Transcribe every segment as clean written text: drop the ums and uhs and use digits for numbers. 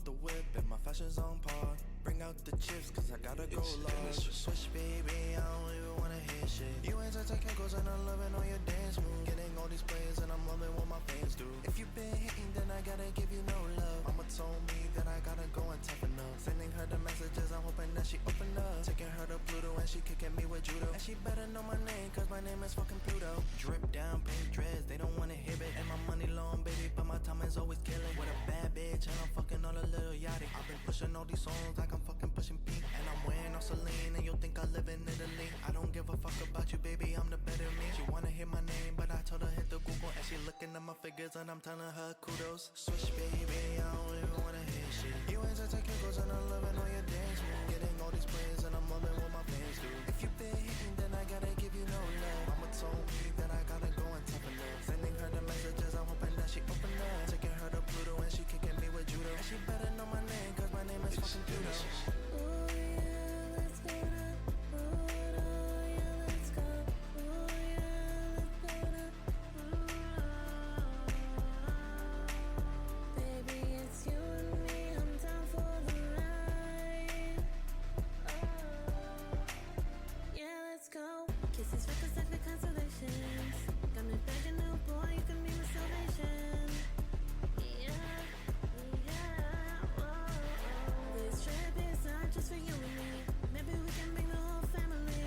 the whip and my fashion's on par. Bring out the chips cause I gotta go large. Switch baby, I don't even wanna hear shit. You ain't such a Kegos and I'm loving all your dance moves. Getting all these plays and I'm loving what my fans do. If you been hitting then I gotta give you no love. Mama told me that I gotta go and toughen up. Sending her the messages, I'm hoping that she open up. Taking her to Pluto and she kicking me with judo. And she better know my name cause my name is fucking Pluto. Drip down, pink dress, they don't wanna hear it. And my money long baby, but my time is always killing. With a bad bitch and I'm fucking all a little yachty. I've been pushing all these songs like I'm fucking pushing Pink. And I'm wearing all Celine and you'll think I live in Italy. I don't give a fuck about you baby, I'm the better me. She wanna hear my name but I told her hit the Google. And she looking at my figures and I'm telling her kudos. Switch baby, I don't even wanna hear shit. You ain't such a Kegos and I'm loving all your dance moves. Getting all these plays and I'm loving what my fans do. If you been hitting then I gotta give you no love. Mama told me that I gotta go and toughen up. Sending her the messages, I'm hoping that she open up. Taking her to Pluto and she kicking me with judo. And she better know my name cause my name is fucking Pluto. Ooh yeah, let's go to Pluto, yeah let's go. Ooh yeah, let's go to Pluto. Baby, it's you and me, I'm down for the ride. Yeah, let's go. Kisses, records, like the constellations. Got me begging, new boy, you can be my salvation. Yeah, whoa. This trip is not just for you and me. Maybe we can bring the whole family.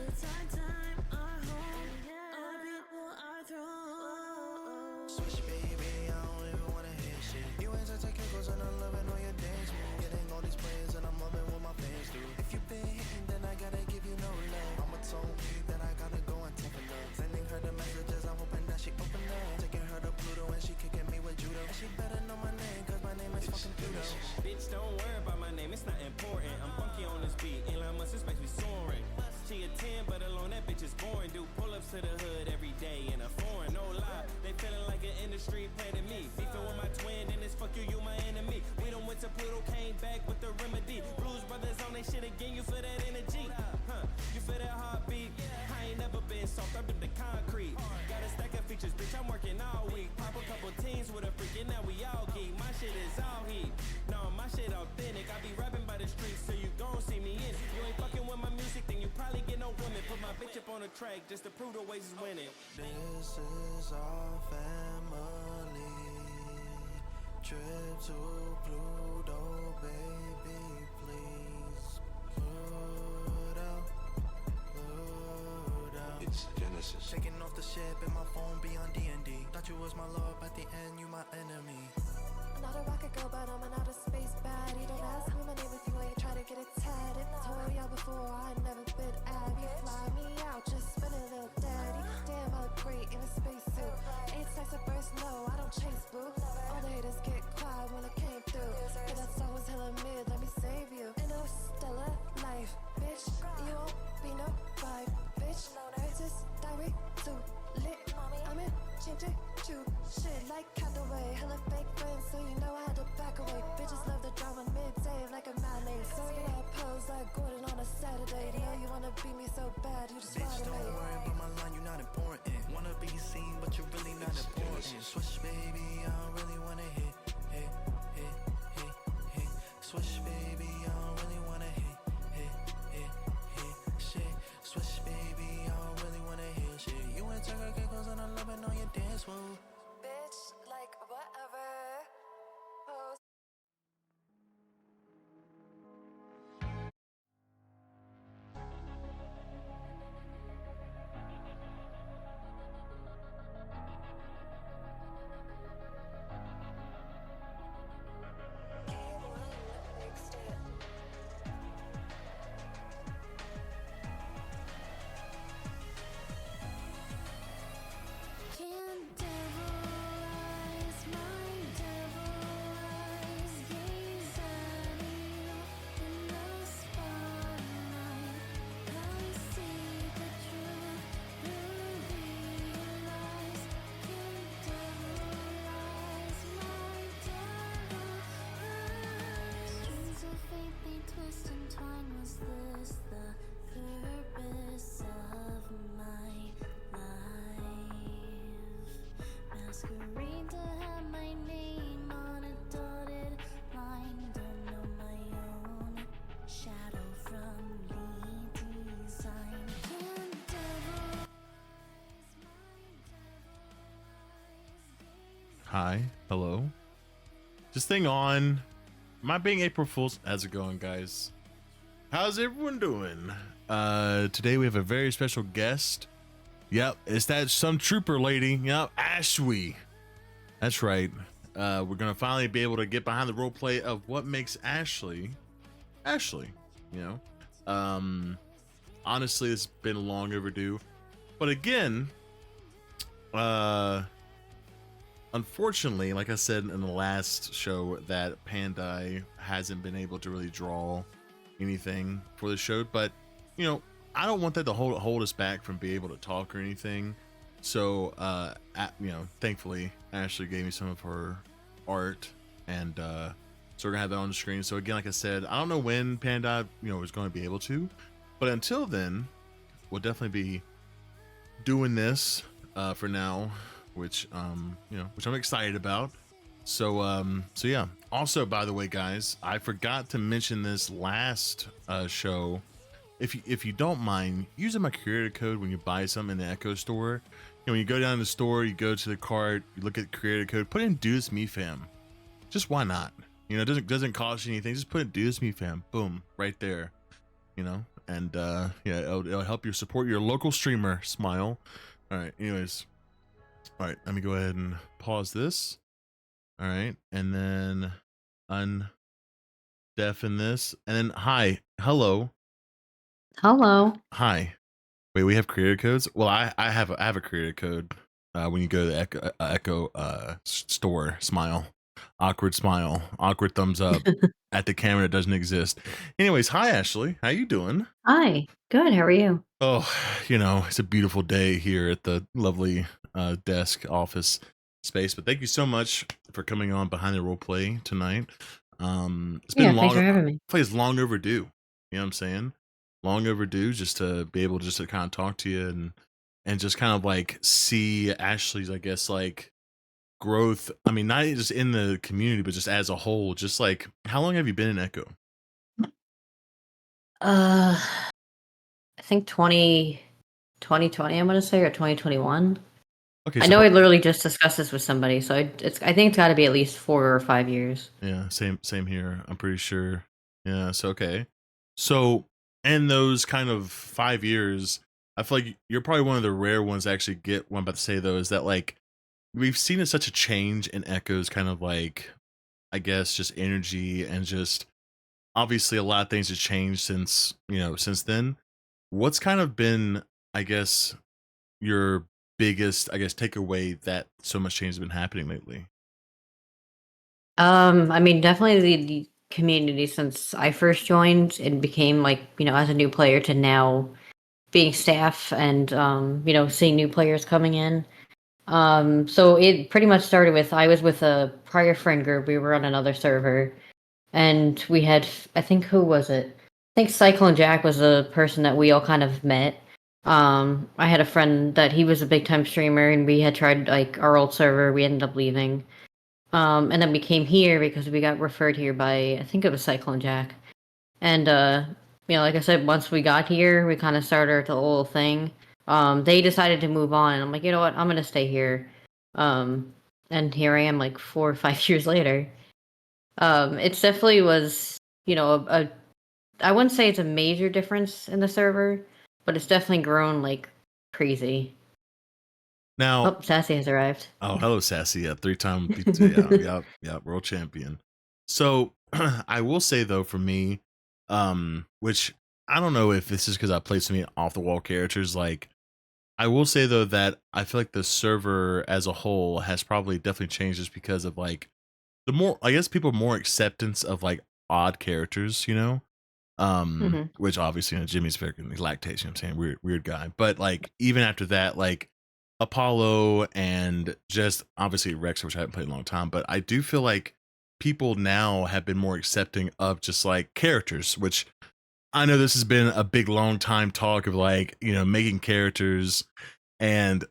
It's our time, our home, our people, our throne. Switch baby, I don't even wanna hear shit. You ain't such a Kegos and I'm loving all your dance moves. Getting all these plays and I'm loving what my fans do. If you been hitting then I gotta give you no love. Mama told me that I gotta go and toughen up. Sending her the messages, I'm hoping that she open up. Taking her to Pluto and she kicking me with judo. And she better know my name cause my name is fucking Pluto. Bitch, don't worry about my name, it's not important. I'm funky on this beat, Elon Musk expects me soaring. She a 10, but alone that bitch is boring. Do pull-ups to the hood every day in a foreign, no lie. They feeling like an industry planning me. Beefing with my twin, then it's fuck you, you my enemy. We done went to Pluto, came back with the remedy. Blues Brothers on they shit again, you feel that energy? Huh, you feel that heartbeat? I ain't never been soft, I'm the concrete. Got a stack of features, bitch, I'm working all week. Pop a couple teams with a freak, and now we all geek. My shit is all heat. No, my shit authentic. I be rapping by the streets, so you gon' see me in. You ain't fucking with my music, then you probably get no women. Put my bitch up on the track just to prove the ways is winning. This is our family. Trip to Pluto, baby, please. Pluto. It's Genesis. Taking off the ship and my phone beyond D&D. Thought you was my love, at the end you my enemy. I'm not a rocket girl, but I'm an outer space baddie. Don't ask me my name if you ain't try to get it tatted. Told ya before, I never been Abby. Fly me out, just spin a little daddy. Damn, I look great in a spacesuit. Ain't sex at first, no, I don't chase boo. All the haters get quiet when I came through. But that song was hella mid, let me save you. Interstellar life, bitch. You won't be no vibe, bitch. Princess Diary, too lit. I'm in changing you. Shit like Cataway, hella fake friends, so you know I had to back away. Bitches love the drama mid-save like a matinee. Serving out pose like Gordon on a Saturday. You know you wanna beat me so bad, you just Bitch, wanna don't make. worry about my line, you not important. Wanna be seen, but you're really not important. Switch baby, I don't really wanna hit. Switch baby, I don't really wanna hit. Shit, switch baby, I don't really wanna hit shit. You ain't take her Kegos and I'm loving all your dance moves. Bitch, like whatever. Pose. Can't devil eyes, my devil eyes, gaze at you in the spotlight. I see the truth, realize. Can't devil eyes, my devil eyes. Strings of fate they twist and twine. Was this the purpose of my life? Masquerade to have my name on a dotted line. Hi. Hello. Just thing on. Am I being April Fool's? How's it going, guys? How's everyone doing? Today we have a very special guest. Yep, it's that some trooper lady. Yep, Ashweee. That's right. We're gonna finally be able to get behind the role play of what makes Ashley. You know. Honestly, it's been long overdue. But again, unfortunately, like I said in the last show, that Pandai hasn't been able to really draw anything for the show. But you know, I don't want that to hold us back from being able to talk or anything. So, you know, thankfully, Ashley gave me some of her art, and so we're gonna have that on the screen. So again, like I said, I don't know when Pandai, you know, is going to be able to, but until then, we'll definitely be doing this for now, which you know, which I'm excited about. So so yeah. Also, by the way, guys, I forgot to mention this last show. If you don't mind using my creator code when you buy something in the Echo store, you know, when you go down to the store, you go to the cart, you look at the creator code, put in Do This Me Fam. Just why not? You know, it doesn't cost you anything. Just put in Do This Me Fam. Boom, right there. You know, and yeah, it'll help you support your local streamer. Smile. All right. Anyways, all right. Let me go ahead and pause this. All right, and then undeafen this, and then hi, hello. Hi. Wait, we have creator codes. Well, I have a creator code. When you go to the Echo store, smile, awkward smile, awkward thumbs up at the camera that doesn't exist. Anyways, hi Ashley, how you doing? Hi, good. How are you? Oh, you know, it's a beautiful day here at the lovely desk office space. But thank you so much for coming on Behind the Role Play tonight. It's been Thanks for having me. It's long overdue. You know what I'm saying? Long overdue, just to be able to kind of talk to you and just kind of like see Ashley's, I guess, like growth. I mean, not just in the community, but just as a whole. Just like, how long have you been in Echo? I think 2020, I'm gonna say, or 2021. Okay, I so know I literally just discussed this with somebody, so I think it's got to be at least 4 or 5 years. Yeah, same here. I'm pretty sure. Yeah, so okay. So in those kind of 5 years, I feel like you're probably one of the rare ones to actually get what I'm about to say though, is that like we've seen such a change in Echo's kind of like, I guess, just energy, and just obviously a lot of things have changed since, you know, since then. What's kind of been, I guess, your biggest, I guess, takeaway that so much change has been happening lately? I mean, definitely the community since I first joined and became like, as a new player to now being staff and seeing new players coming in. So it pretty much started with I was with a prior friend group. We were on another server, and we had, I think, who was it? I think Cyclone Jack was a person that we all kind of met. I had a friend that he was a big time streamer, and we had tried like our old server. We ended up leaving. And then we came here because we got referred here by, I think it was Cyclone Jack. And like I said, once we got here, we kind of started the whole thing. They decided to move on, and I'm like, you know what, I'm gonna stay here. And here I am, like 4 or 5 years later. It definitely was, I wouldn't say it's a major difference in the server, but it's definitely grown like crazy. Now, Oh, Sassy has arrived. oh, hello, Sassy. Yeah, 3-time yeah, world champion. So I will say though, for me, which I don't know if this is because I played so many off the wall characters, like I will say though that I feel like the server as a whole has probably definitely changed just because of like the more, I guess, people more acceptance of like odd characters, you know. Which obviously, you know, Jimmy's very lactation, I'm saying weird guy, but like even after that, like Apollo and just obviously Rex, which I haven't played in a long time, but I do feel like people now have been more accepting of just like characters, which I know this has been a big long time talk of like, you know, making characters, and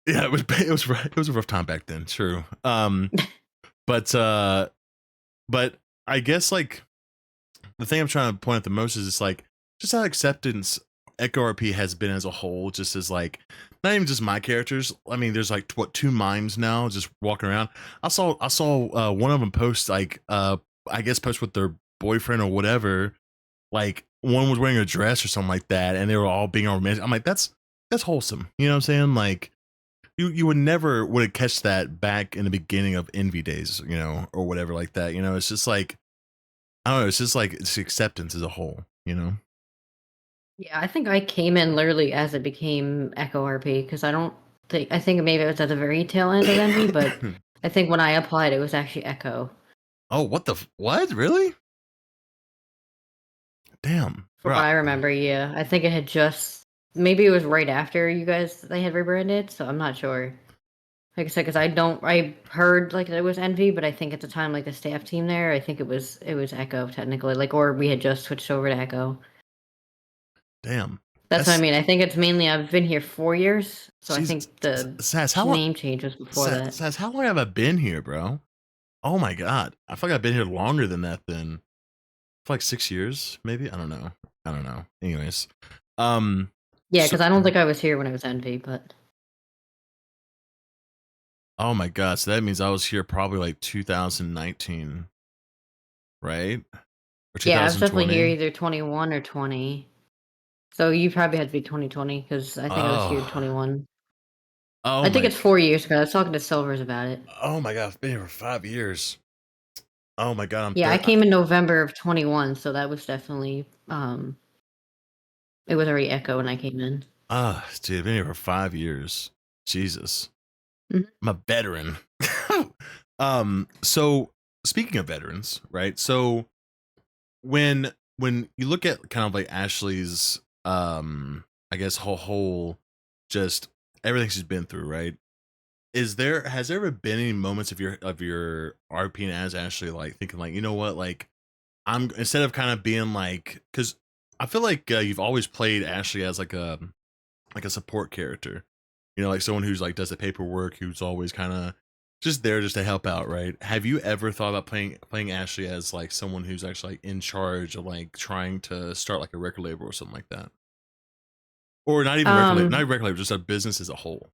yeah, it was a rough time back then, true. But I guess like the thing I'm trying to point out the most is it's like just how acceptance EchoRP has been as a whole, just as like not even just my characters. I mean, there's like two mimes now just walking around. I saw one of them post like I guess post with their boyfriend or whatever. Like one was wearing a dress or something like that, and they were all being all romantic. I'm like, that's wholesome. You know what I'm saying? Like you would never would have catch that back in the beginning of Envy days, you know, or whatever like that. You know, it's just like I don't know. It's just like it's acceptance as a whole. You know. Yeah, I think I came in literally as it became EchoRP because I think maybe it was at the very tail end of Envy, but I think when I applied, it was actually Echo. Oh, what? Really? Damn, From bro. what I remember, yeah. I think it had just maybe it was right after they had rebranded, so I'm not sure. Like I said, because I heard like that it was Envy, but I think at the time, like the staff team there, I think it was Echo technically, like or we had just switched over to Echo. Damn. That's what I mean. I think it's mainly I've been here 4 years, so I Jesus. think the Sass, how long? name change was before that. Sass, how long have I been here, bro? Oh my god, I feel like I've been here longer than that. Then for like 6 years, maybe. I don't know. Anyways, Yeah, so, because I don't think I was here when it was Envy, but oh my god, so that means I was here probably like 2019, right? Or yeah, I was definitely 2020. here either 21 or 20. So you probably had to be 2020 because I think I was here Oh, 21. oh I think my, it's 4 years because I was talking to Silvers about it. oh my god, I've been here for 5 years. Oh my god, I'm Yeah, I third. came in November of 21, so that was definitely it was already Echo when I came in. Dude, I've been here for 5 years. Jesus. Mhm. I'm a veteran. So speaking of veterans, right? So when you look at kind of like Ashley's I guess whole just everything she's been through, right? Has there ever been any moments of your RPing as Ashley like thinking like, you know what, like I'm instead of kind of being like, because I feel like you've always played Ashley as like a support character, you know, like someone who's like does the paperwork, who's always kind of just there just to help out, right? Have you ever thought about playing Ashley as like someone who's actually like in charge of like trying to start like a record label or something like that, or not even record label, Um, not record label, just a business as a whole?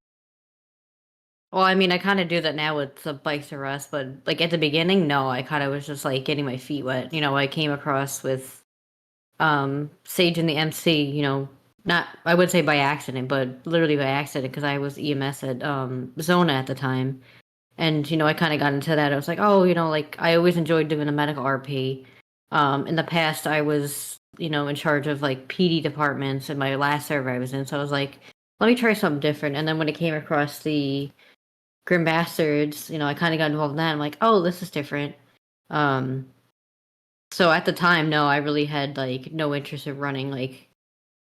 well, I mean, I kind of do that now with the Bikes R Us, but like at the beginning, no, I kind of was just like getting my feet wet. You know, I came across with Sage and the MC, you know, not I would say by accident, but literally by accident because I was EMS at Zona at the time. And you know, I kind of got into that. I was like, oh, you know, like I always enjoyed doing the medical RP. In the past, I was, you know, in charge of like PD departments in my last server I was in. So I was like, let me try something different. And then when it came across the Grim Bastards, you know, I kind of got involved in that. I'm like, oh, this is different. Um, so at the time, no, I really had like no interest in running like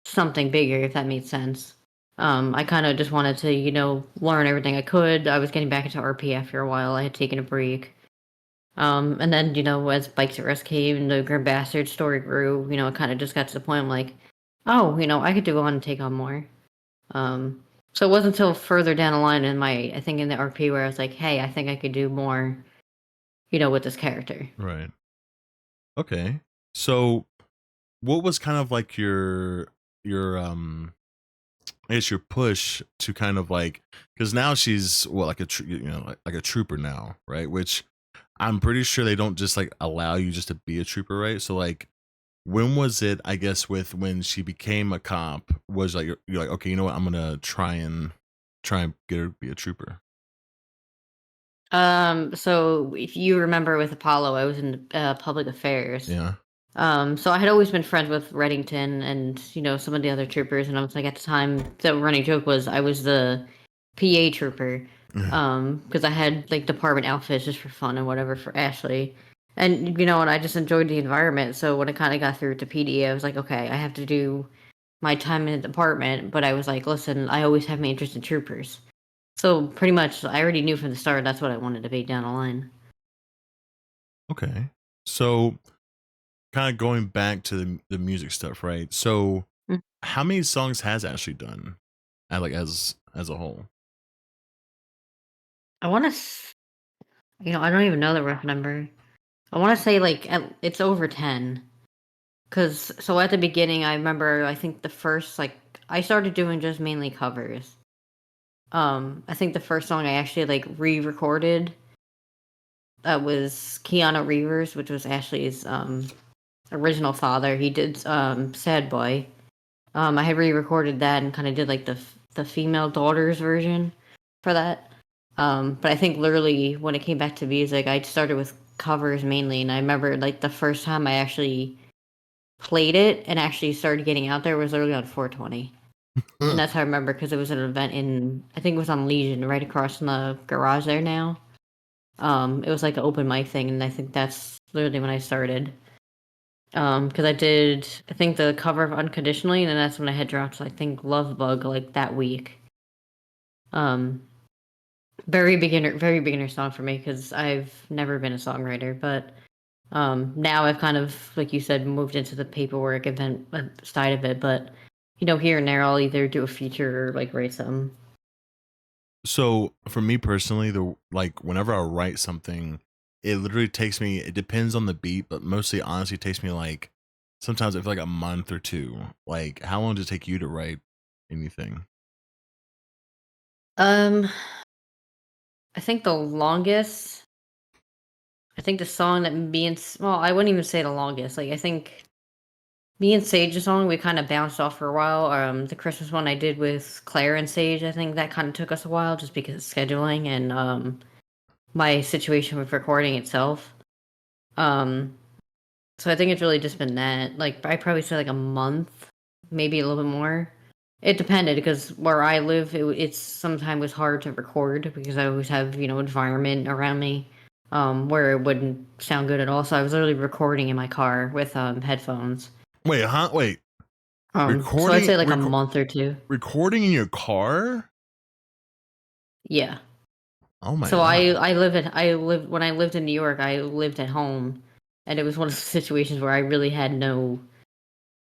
something bigger, if that made sense. I kind of just wanted to, you know, learn everything I could. I was getting back into RP after a while. I had taken a break. And then, you know, as Bikes at Rest came and the Grim Bastard story grew, you know, it kind of just got to the point I'm like, oh, you know, I could go on and take on more. Um, so it wasn't until further down the line in I think in the RP where I was like, hey, I think I could do more, you know, with this character. Right. Okay. So what was kind of like your I guess your push to kind of like, because now she's well like you know like a trooper now, right? Which I'm pretty sure they don't just like allow you just to be a trooper, right? So like when was it, I guess, with when she became a cop, was like you're like, okay, you know what, I'm gonna try and get her to be a trooper. So if you remember with Apollo, I was in public affairs. Yeah. So I had always been friends with Reddington and, you know, some of the other troopers, and I was like, at the time, the running joke was I was the PA trooper, because I had like department outfits just for fun and whatever for Ashley, and you know, and I just enjoyed the environment. So when I kind of got through to PD, I was like, okay, I have to do my time in the department, but I was like, listen, I always have my interest in troopers. So pretty much, I already knew from the start that's what I wanted to be down the line. Okay. So kind of going back to the music stuff, right? So Mm. how many songs has Ashley done, like as a whole? I want to, you know, I don't even know the rough number. I want to say like it's over 10. Cause so at the beginning, I remember I think the first like I started doing just mainly covers. I think the first song I actually like re-recorded was Keanu Reeves, which was Ashley's original father. He did Sad Boy. I had re-recorded that and kind of did like the female daughters version for that. But I think literally when it came back to music, I started with covers mainly, and I remember like the first time I actually played it and actually started getting out there was literally on 420. And that's how I remember because it was an event in, I think it was on Legion, right across from the garage there now. It was like an open mic thing, and I think that's literally when I started. Because I did, I think the cover of Unconditionally, and then that's when I had dropped, I think, Love Bug like that week. Um, very beginner song for me because I've never been a songwriter, but now I've kind of, like you said, moved into the paperwork event side of it. But here and there, I'll either do a feature or like write something. So for me personally, the like whenever I write something, it literally takes me. It depends on the beat, but mostly honestly, it takes me like sometimes I feel like a month or two. Like, how long does it take you to write anything? Um, I think the longest. I think the song that me and well, I wouldn't even say the longest. Like I think me and Sage's song we kind of bounced off for a while. The Christmas one I did with Claire and Sage, I think that kind of took us a while just because of scheduling and my situation with recording itself. Um, so I think it's really just been that. Like I probably say like a month, maybe a little bit more. It depended because where I live, it's sometimes was hard to record because I always have environment around me where it wouldn't sound good at all. So I was literally recording in my car with headphones. Wait, huh? Wait, So I'd recording, say like a month or two. recording in your car? Yeah. Oh my So god! I lived when I lived in New York. I lived at home, and it was one of the situations where I really had no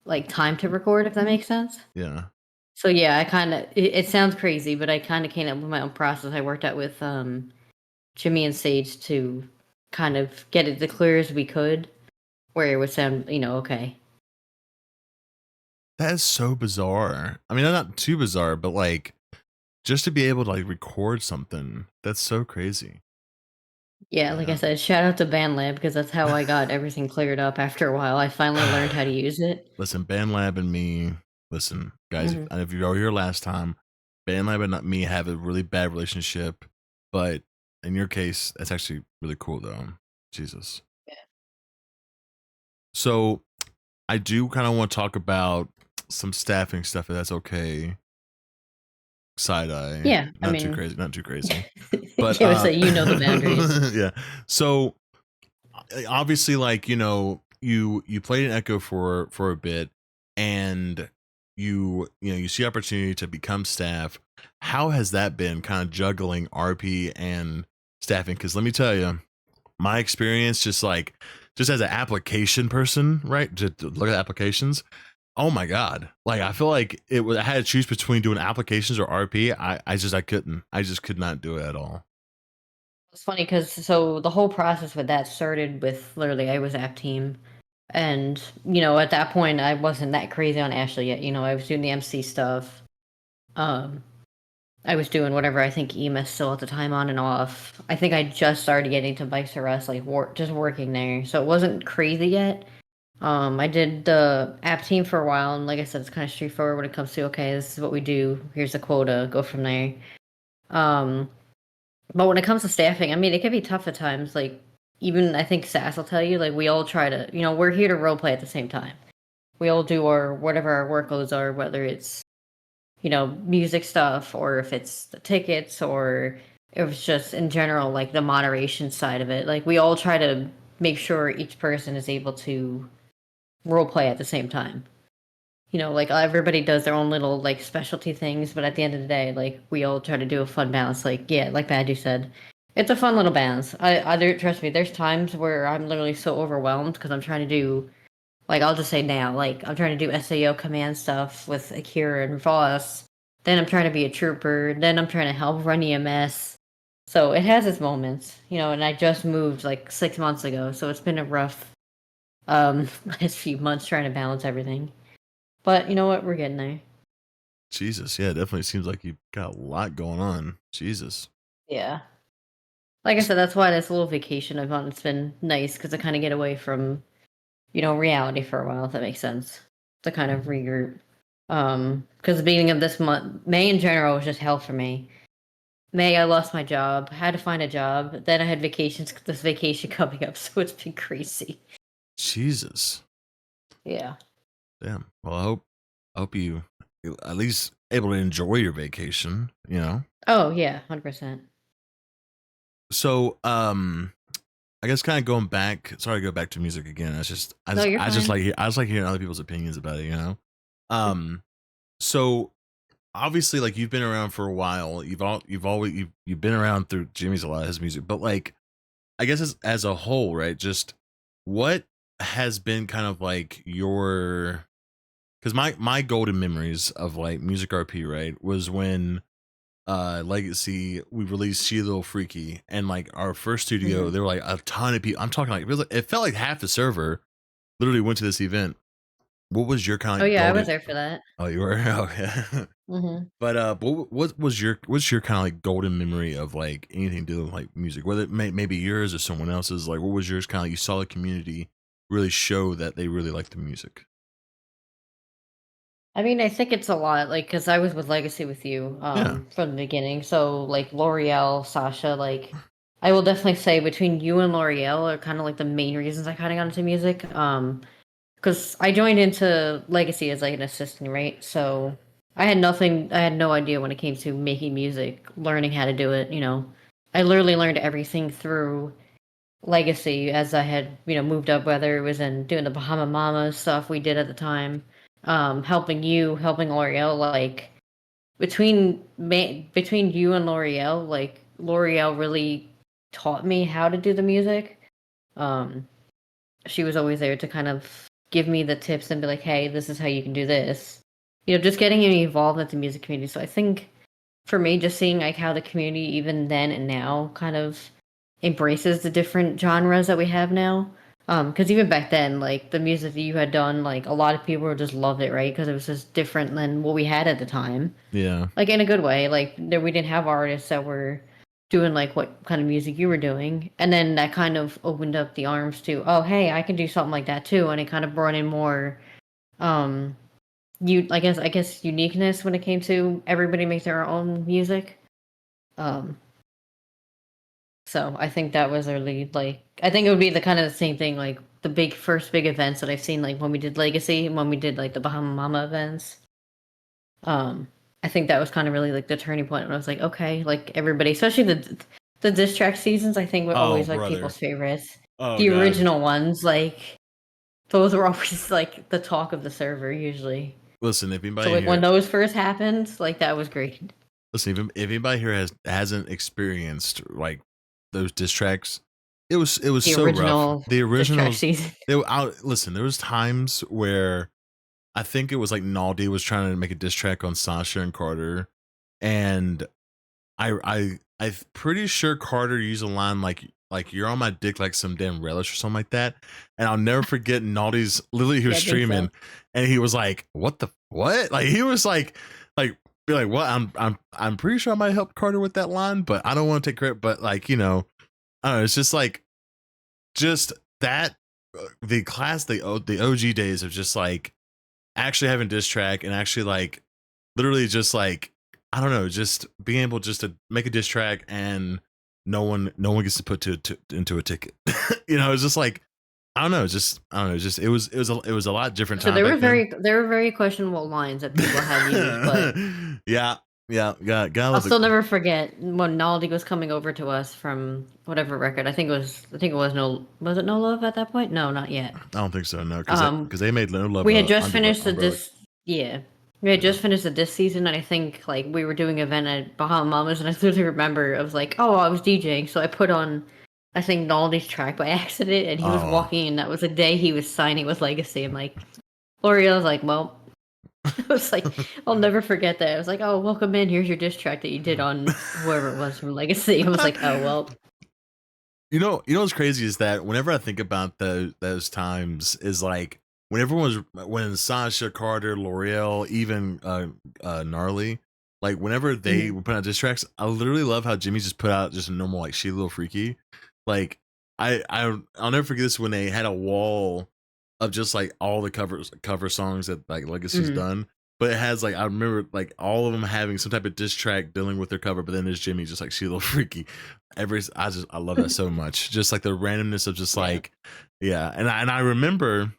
like time to record. If that makes sense. Yeah. So yeah, I kind of it sounds crazy, but I kind of came up with my own process. I worked out with Jimmy and Sage to kind of get it as clear as we could, where it would sound okay. That is so bizarre. I mean, not too bizarre, but like just to be able to like record something, that's so crazy. Yeah, like I Yeah. said, shout out to BandLab because that's how I got everything cleared up after a while. I finally learned how to use it. Listen, BandLab and me, listen, guys, Mhm. if you were here last time, BandLab and not me have a really bad relationship, but in your case, that's actually really cool though. Jesus. So I do kind of want to talk about some staffing stuff, if that's okay. Side eye. Yeah, I Not too mean, crazy, not too crazy. But yeah, so the boundaries. yeah. So obviously like you played an Echo for a bit, and you see opportunity to become staff. How has that been, kind of juggling RP and staffing? Because let me tell you, my experience, just as an application person, right, to look at applications, oh my god, like I feel like I had to choose between doing applications or RP. I just could not do it at all. It's funny because so the whole process with that started with literally I was app team, and at that point I wasn't that crazy on Ashley yet. I was doing the MC stuff. Um, I was doing whatever I think EMS still at the time on and off. I think I just started getting to Bikes R Us, like just working there, so it wasn't crazy yet. I did the app team for a while, and like I said, it's kind of straightforward when it comes to okay, this is what we do. Here's the quota. Go from there. Um, but when it comes to staffing, I mean, it can be tough at times. Like even I think Sass will tell you, like we all try to, we're here to role play at the same time. We all do our whatever our workloads are, whether it's music stuff or if it's the tickets or if it's just in general like the moderation side of it. Like we all try to make sure each person is able to role play at the same time. Like everybody does their own little like specialty things, but at the end of the day, like we all try to do a fun balance. Like yeah, like Badu said, it's a fun little balance. I trust me. There's times where I'm literally so overwhelmed because I'm trying to do like I'll just say now, like I'm trying to do SAO command stuff with Akira and Voss. Then I'm trying to be a trooper. Then I'm trying to help run EMS. So it has its moments, and I just moved like 6 months ago, so it's been a rough last few months trying to balance everything. But you know what? We're getting there. Jesus, yeah, it definitely seems like you've got a lot going on. Jesus. Yeah. Like I said, that's why this little vacation I've on, it's been nice because I kind of get away from, reality for a while, if that makes sense. To kind of regroup. Because the beginning of this month, May in general was just hell for me. May, I lost my job, had to find a job. Then I had this vacation coming up, so it's been crazy. Jesus. Yeah. Damn. Well, I hope you at least able to enjoy your vacation, you know? Oh, yeah, 100%. So, I guess kind of going back, sorry to go back to music again. It's just, No, you're I just fine. like, I just like hearing other people's opinions about it, you know? So obviously like you've been around for a while. You've been around through Jimmy's a lot of his music, but like, I guess as a whole, right? Just what has been kind of like your, because my golden memories of like music RP, right, was when Legacy we released She a Little Freaky, and like our first studio Mhm. there were like a ton of people. I'm talking like it felt like half the server literally went to this event. What was your kind Oh, of yeah, I was golden? there for that. Oh, you were. Okay. Mhm. But what was what's your kind of like golden memory of like anything to do with like music, whether it maybe yours or someone else's? Like, what was yours? Kind of like you saw the community really show that they really like the music. I mean, I think it's a lot, like, because I was with Legacy with you Yeah. from the beginning. So, like, L'Oreal, Sasha, like, I will definitely say between you and L'Oreal are kind of like the main reasons I kind of got into music. Because I joined into Legacy as like an assistant, right? So I had no idea when it came to making music, learning how to do it. I literally learned everything through Legacy as I had, moved up, whether it was in doing the Bahama Mama stuff we did at the time, helping you, helping L'Oreal, like between you and L'Oreal, like L'Oreal really taught me how to do the music. Um, she was always there to kind of give me the tips and be like, "Hey, this is how you can do this." Just getting me involved with the music community. So I think for me, just seeing like how the community even then and now kind of embraces the different genres that we have now. Because even back then, like the music that you had done, like a lot of people just loved it, right? Because it was just different than what we had at the time, Yeah. like in a good way. Like there, we didn't have artists that were doing like what kind of music you were doing, and then that kind of opened up the arms to, oh hey, I can do something like that too, and it kind of brought in more, um, I guess uniqueness when it came to everybody make their own music. Um, so I think that was our lead. Like I think it would be the kind of the same thing, like the first big events that I've seen, like when we did Legacy and when we did like the Bahama Mama events. Um, I think that was kind of really like the turning point when I was like, okay, like everybody, especially the diss track seasons, I think were Oh, always like brother. people's favorites. Oh The god. original ones, like those were always like the talk of the server usually. Listen, if So anybody like when here, those first happened, like that was great. listen, if anybody here hasn't experienced like those diss tracks, it was The so rough. original The diss track originals, season. they were out. Listen, there was times where I think it was like Naldi was trying to make a diss track on Sasha and Carter, and I'm pretty sure Carter used a line like you're on my dick like some damn relish or something like that. And I'll never forget Naldi's literally he Yeah, was I think so. streaming and he was like, what the what? Like he was like be like, what? I'm pretty sure I might help Carter with that line, but I don't want to take credit. But like, I don't know, it's just like just that the OG days of just like actually having diss track and actually like literally just like I don't know, just being able just to make a diss track and no one gets to put into a ticket. It's just like I don't know, just I don't know, just it was a lot different So time back then. there were very questionable lines that people had used, but Yeah, yeah, got I'll love the still never forget when Naldi was coming over to us from whatever record. I think it was No Love at that point? No, not yet. I don't think so, no, because Um they made No Love we had just under finished the umbrella. disc yeah. We had Yeah. just finished the disc season, and I think like we were doing an event at Bahama Mamas, and I literally remember I was like, oh, I was DJing, so I put on I think Naldi's track by accident, and he was Oh, walking, and that was the day he was signing with Legacy. I'm like, L'Oreal was like, well, I was like, I'll never forget that. I was like, oh, welcome in. Here's your diss track that you did on whoever it was from Legacy. I was like, oh well. you know what's crazy is that whenever I think about those times is like when Sasha, Carter, L'Oreal, even Gnarly, like whenever they would put out diss tracks, I literally love how Jimmy just put out just a normal like She a Little Freaky. Like I'll never forget this when they had a wall of just like all the cover songs that like Legacy's done. But it has like I remember like all of them having some type of diss track dealing with their cover, but then there's Jimmy just like She a Little Freaky. I love that so much. Just like the randomness of just like and I remember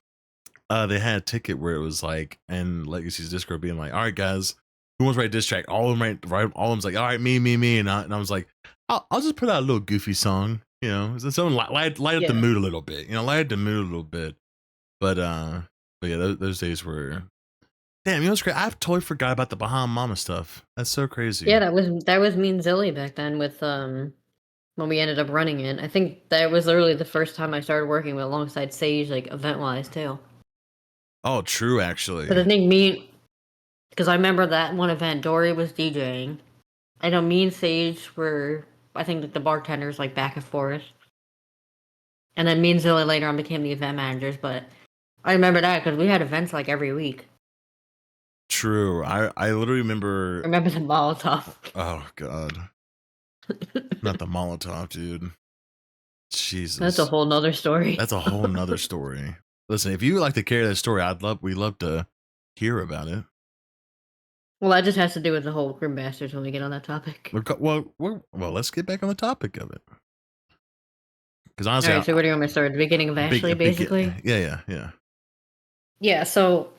they had a ticket where it was like, and Legacy's Discord being like, all right, guys, who wants to write diss track? All of them write all of them's like, all right, me. And I was like, I'll just put out a little goofy song, you know, so light up the mood a little bit, you know, light up the mood a little bit. But yeah, those days were, damn, you know what's great? I've totally forgot about the Bahama Mama stuff. That's so crazy. Yeah, that was me and Zilly back then with when we ended up running it. I think that was literally the first time I started working with alongside Sage, like event wise too. Oh, true, actually. But I think because I remember that one event, Dory was DJing. I know me and Sage were, I think, like the bartenders, like back and forth. And then me and Zilly later on became the event managers. But I remember that because we had events like every week. True. I literally remember. I remember the Molotov. Oh God. Not the Molotov, dude. Jesus. That's a whole nother story. That's a whole nother story. Listen, if you would like to carry that story, we'd love to hear about it. Well, that just has to do with the whole Grim Bastards when we get on that topic. Well, let's get back on the topic of it. Because honestly, all right, so where do you want me to start? The beginning of Ashweee, basically? Yeah. Yeah, so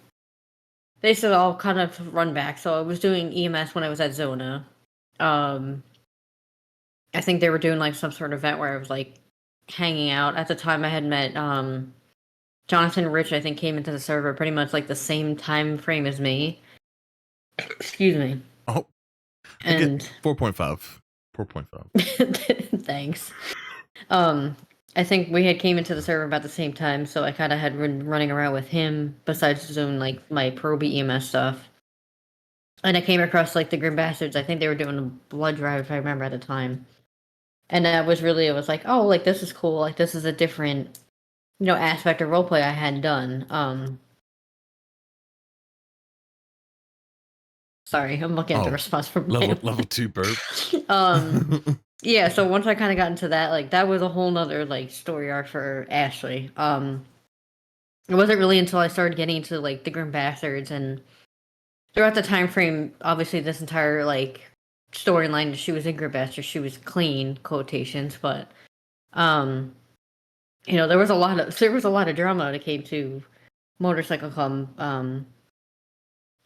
basically I'll kind of run back. So I was doing EMS when I was at Zona. I think they were doing like some sort of event where I was like hanging out. At the time I had met Jonathan Rich, I think, came into the server pretty much like the same time frame as me. Excuse me. Oh. And 4.5. 4.5. Thanks. I think we had came into the server about the same time, so I kind of had been running around with him besides doing like my Proby EMS stuff. And I came across like the Grim Bastards. I think they were doing a blood drive, if I remember at the time. And that was really, it was like, oh, like this is cool. Like this is a different, aspect of roleplay I hadn't done. Sorry, I'm looking at the response from level 2 burp. Yeah, so once I kind of got into that, like that was a whole nother like story arc for Ashweee. It wasn't really until I started getting into like the Grim Bastards, and throughout the time frame, obviously this entire like storyline, she was in Grim Bastards, she was clean quotations, but there was a lot of drama when it came to Motorcycle Club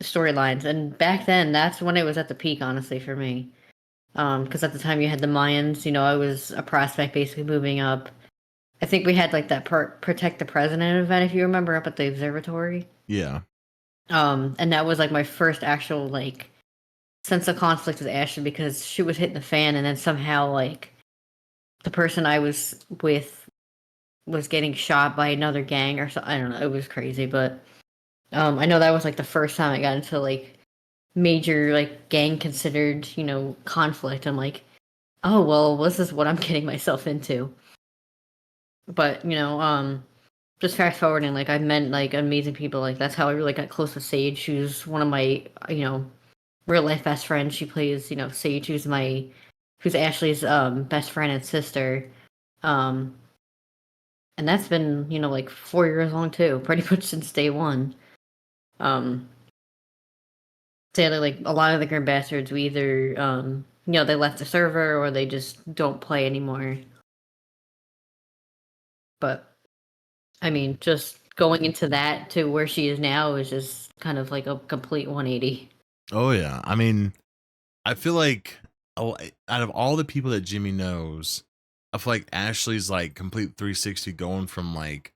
storylines, and back then that's when it was at the peak, honestly, for me. Because at the time you had the Mayans, I was a prospect basically moving up. I think we had like that Protect the President event, if you remember, up at the observatory. Yeah. And that was like my first actual like sense of conflict with Ashton, because she was hitting the fan, and then somehow like the person I was with was getting shot by another gang or something. I don't know. It was crazy, but I know that was like the first time I got into like major like gang considered conflict. I'm like, oh well, this is what I'm getting myself into. But just fast forwarding, like I met like amazing people. Like that's how I really got close with Sage. Who's one of my real life best friends. She plays Sage, who's Ashlee's best friend and sister. And that's been like 4 years long too, pretty much since day one. Sadly, like a lot of the Grim Bastards, we either they left the server or they just don't play anymore. But I mean, just going into that to where she is now is just kind of like a complete 180. Oh yeah, I mean, I feel like out of all the people that Jimmy knows, I feel like Ashlee's like complete 360, going from like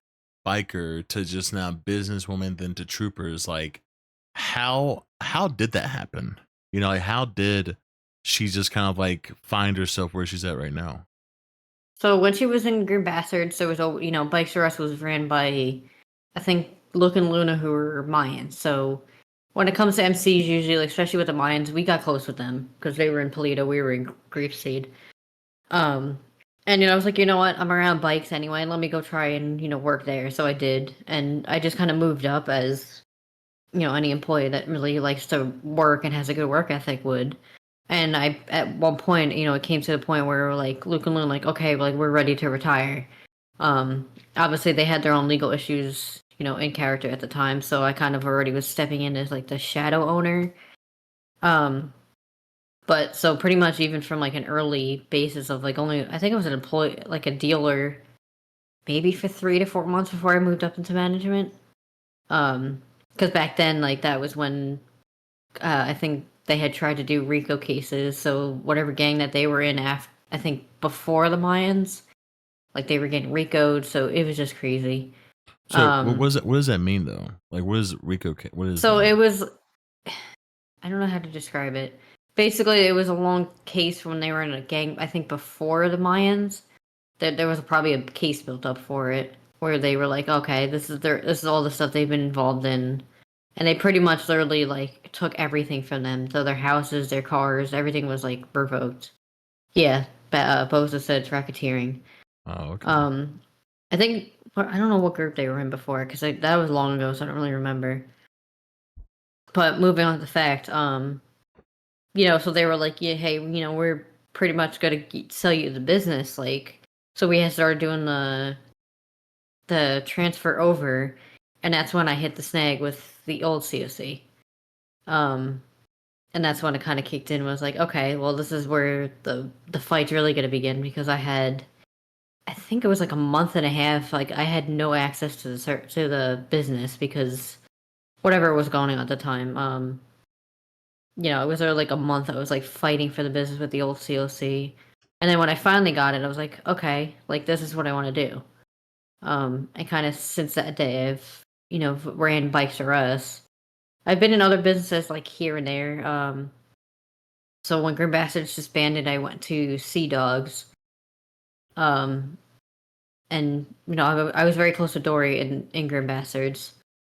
biker to just now businesswoman, then to troopers. Like how did that happen? Like how did she just kind of like find herself where she's at right now? So when she was in Grim Bastards, there was Bikes R Us was ran by, I think, Luke and Luna, who were Mayans. So when it comes to MCs, usually, like, especially with the Mayans, we got close with them because they were in Polito, we were in Griefseed. And And I was like, you know what? I'm around bikes anyway. Let me go try and work there. So I did, and I just kind of moved up as any employee that really likes to work and has a good work ethic would. And I, at one point, it came to the point where like Luke and Loon, like, okay, like we're ready to retire. Obviously they had their own legal issues, in character at the time. So I kind of already was stepping in as like the shadow owner. But so pretty much even from like an early basis of like only, I think I was an employee, like a dealer, maybe for 3 to 4 months before I moved up into management. Because back then, like that was when I think they had tried to do RICO cases. So whatever gang that they were in, after I think before the Mayans, like they were getting RICO'd. So it was just crazy. So what does that mean though? Like, what is Rico? What is So that? it was. I don't know how to describe it. Basically, it was a long case when they were in a gang. I think before the Mayans, that there was probably a case built up for it, where they were like, okay, this is all the stuff they've been involved in, and they pretty much literally like took everything from them. So their houses, their cars, everything was like revoked. Yeah, Boza said it's racketeering. Oh, okay. I think I don't know what group they were in before because that was long ago, so I don't really remember. But moving on to the fact, so they were like, yeah, hey, we're pretty much gonna sell you the business, like, so we had started doing the transfer over, and that's when I hit the snag with the old COC. And that's when it kind of kicked in. Was like, okay, well, this is where the fight's really gonna begin because I think it was like a month and a half, like I had no access to the business because whatever was going on at the time. It was like a month I was like fighting for the business with the old COC. And then when I finally got it, I was like, okay, like this is what I want to do. And kind of since that day, I've, ran Bikes R Us. I've been in other businesses like here and there. So when Grim Bastards disbanded, I went to Sea Dogs. And, I was very close to Dory in Grim Bastards.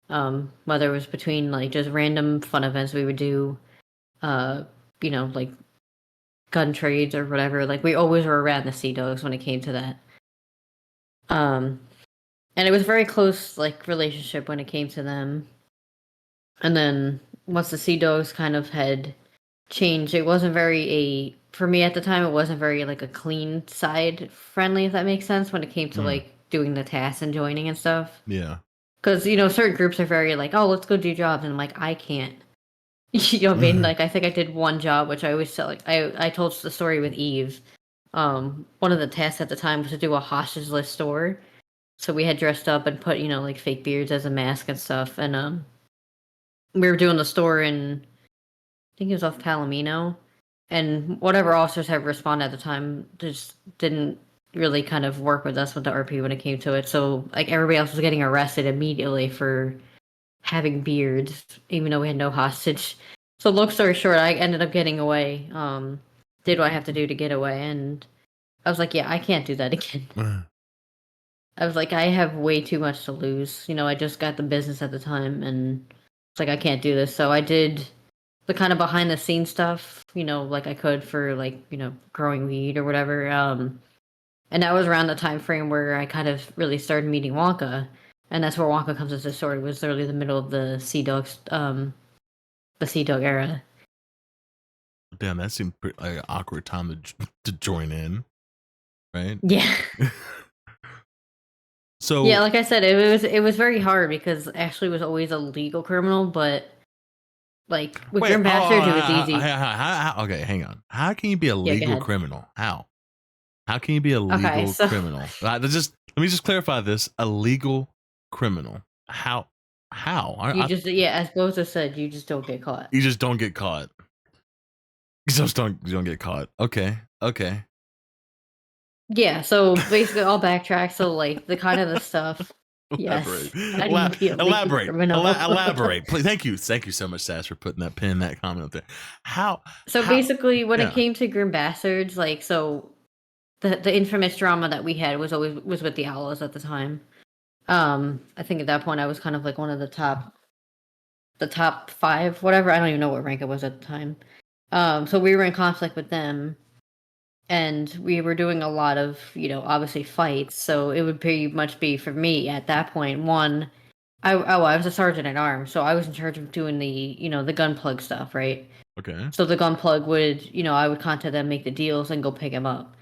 Whether it was between like just random fun events we would do, like gun trades or whatever. Like we always were around the Sea Dogs when it came to that. And it was very close like relationship when it came to them. And then once the Sea Dogs kind of had changed, it wasn't for me at the time. It wasn't very like a clean side friendly, if that makes sense. When it came to like doing the tasks and joining and stuff. Yeah. Because certain groups are very like, oh, let's go do jobs, and I'm like, I can't. You know what I mean? Like I think I did one job, which I always tell. Like I told the story with Eve. One of the tasks at the time was to do a hostage list store. So we had dressed up and put, like fake beards as a mask and stuff. And we were doing the store in, I think it was off Palomino. And whatever officers had responded at the time just didn't really kind of work with us with the RP when it came to it. So like everybody else was getting arrested immediately for having beards, even though we had no hostage. So long story short, I ended up getting away. Did what I have to do to get away, and I was like, yeah, I can't do that again. I was like, I have way too much to lose. I just got the business at the time, and it's like I can't do this. So I did the kind of behind the scenes stuff, like I could for like growing weed or whatever. And that was around the time frame where I kind of really started meeting Wonka, and that's where Wonka comes into the story. It was literally the middle of the Sea Dogs, the Sea Dog era. Damn, that seemed pretty, like an awkward time to join in, right? Yeah. So yeah, like I said, it was very hard because Ashley was always a legal criminal, but like with Grim Bastards, it was easy. Okay, hang on. How can you be a go legal ahead. criminal? How can you be a legal criminal? Let me just clarify this: a legal criminal. How? As Bozo said, you just don't get caught. You just don't get caught. You don't get caught. Okay. Yeah, so basically I'll backtrack. So like the kind of the stuff. Elaborate. Yes. Elaborate. Please. Thank you so much, Sass, for putting that that comment up there. Basically, when it came to Grim Bastards, like so, the infamous drama that we had was with the Owls at the time. I think at that point I was kind of like one of the top 5, whatever. I don't even know what rank it was at the time. So we were in conflict with them. and we were doing a lot of, obviously fights. So it would pretty much be for me at that point. One, I was a sergeant at arms, so I was in charge of doing the gun plug stuff, right? Okay. So the gun plug would, I would contact them, make the deals, and go pick him up.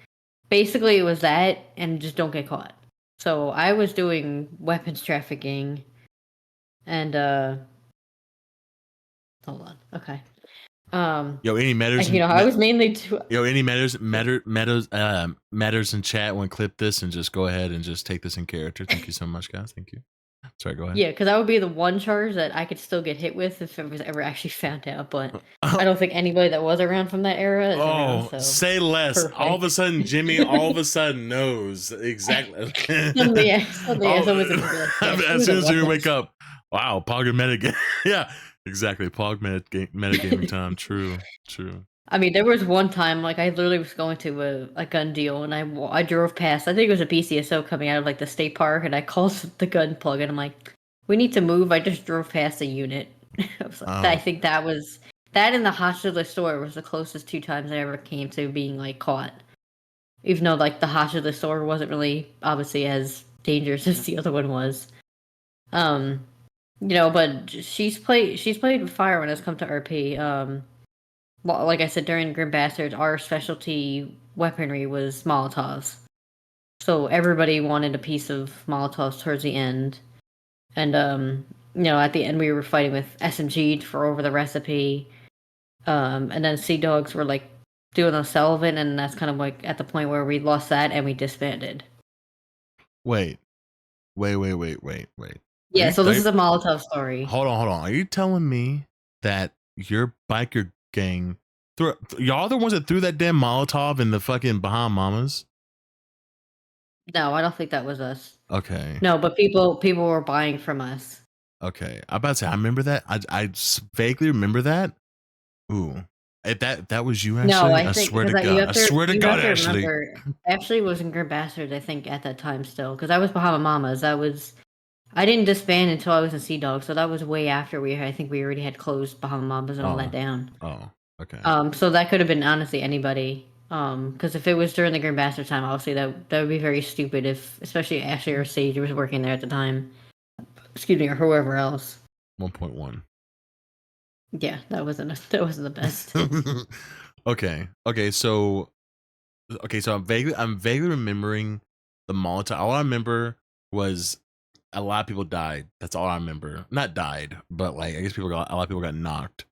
Basically, it was that, and just don't get caught. So I was doing weapons trafficking, and hold on, okay. Yo, any matters? I was mainly Any matters in chat. Want to clip this and just go ahead and just take this in character. Thank you so much, guys. Thank you. Sorry, go ahead. Yeah, because that would be the one charge that I could still get hit with if it was ever actually found out. But I don't think anybody that was around from that era is around. So. Say less. Perfect. All of a sudden, Jimmy all of a sudden knows exactly. As soon as you wake up, wow, Pog and metagame. Yeah, exactly. Pog metagaming time. True. I mean, there was one time, like, I literally was going to a gun deal, and I drove past, I think it was a BCSO coming out of, like, the state park, and I called the gun plug, and I'm like, we need to move, I just drove past a unit. I was like, I think that in the Hostage store was the closest 2 times I ever came to being, like, caught. Even though, like, the Hostage store wasn't really, obviously, as dangerous as the other one was. But she's played with fire when it's come to RP. Well, like I said, during Grim Bastards, our specialty weaponry was Molotovs. So everybody wanted a piece of Molotovs towards the end. And, at the end we were fighting with SMG for over the recipe. And then Sea Dogs were, like, doing the Sullivan, and that's kind of, like, at the point where we lost that and we disbanded. Wait. Yeah, so this is a Molotov story. Hold on. Are you telling me that your biker gang, y'all the ones that threw that damn Molotov in the fucking Bahama Mamas? No, I don't think that was us. Okay. No, but people were buying from us. Okay, I'm about to say I remember that. I vaguely remember that. Ooh, that was you actually. No, I swear to God. I swear to God, Ashley. Ashley was in Grim Bastards, I think, at that time still, because I was Bahama Mamas. I didn't disband until I was in Sea Dog, so that was way after I think we already had closed Bahama Mamas and all that down. Oh, okay. So that could have been honestly anybody. Because if it was during the Grim Bastard time, obviously that would be very stupid if, especially Ashley or Sage was working there at the time. Excuse me, or whoever else. 1.1. Yeah, that wasn't the best. Okay. So I'm vaguely remembering the Molotov. All I remember was a lot of people died. That's all I remember. Not died, but like I guess a lot of people got knocked.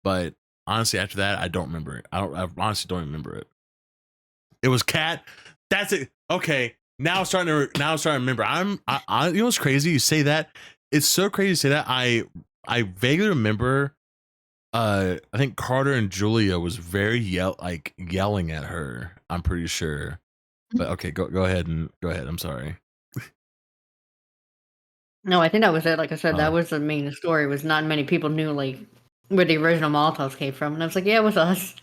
But honestly, after that, I don't remember it. I honestly don't remember it. It was Cat. That's it. Okay. Now I'm starting to remember. I you know what's crazy? You say that. It's so crazy to say that. I vaguely remember. I think Carter and Julia was very yelling at her. I'm pretty sure. But okay, go ahead. I'm sorry. No, I think that was it. Like I said, that was the main story. Was not many people knew like where the original Molotovs came from, and I was like, yeah, it was us.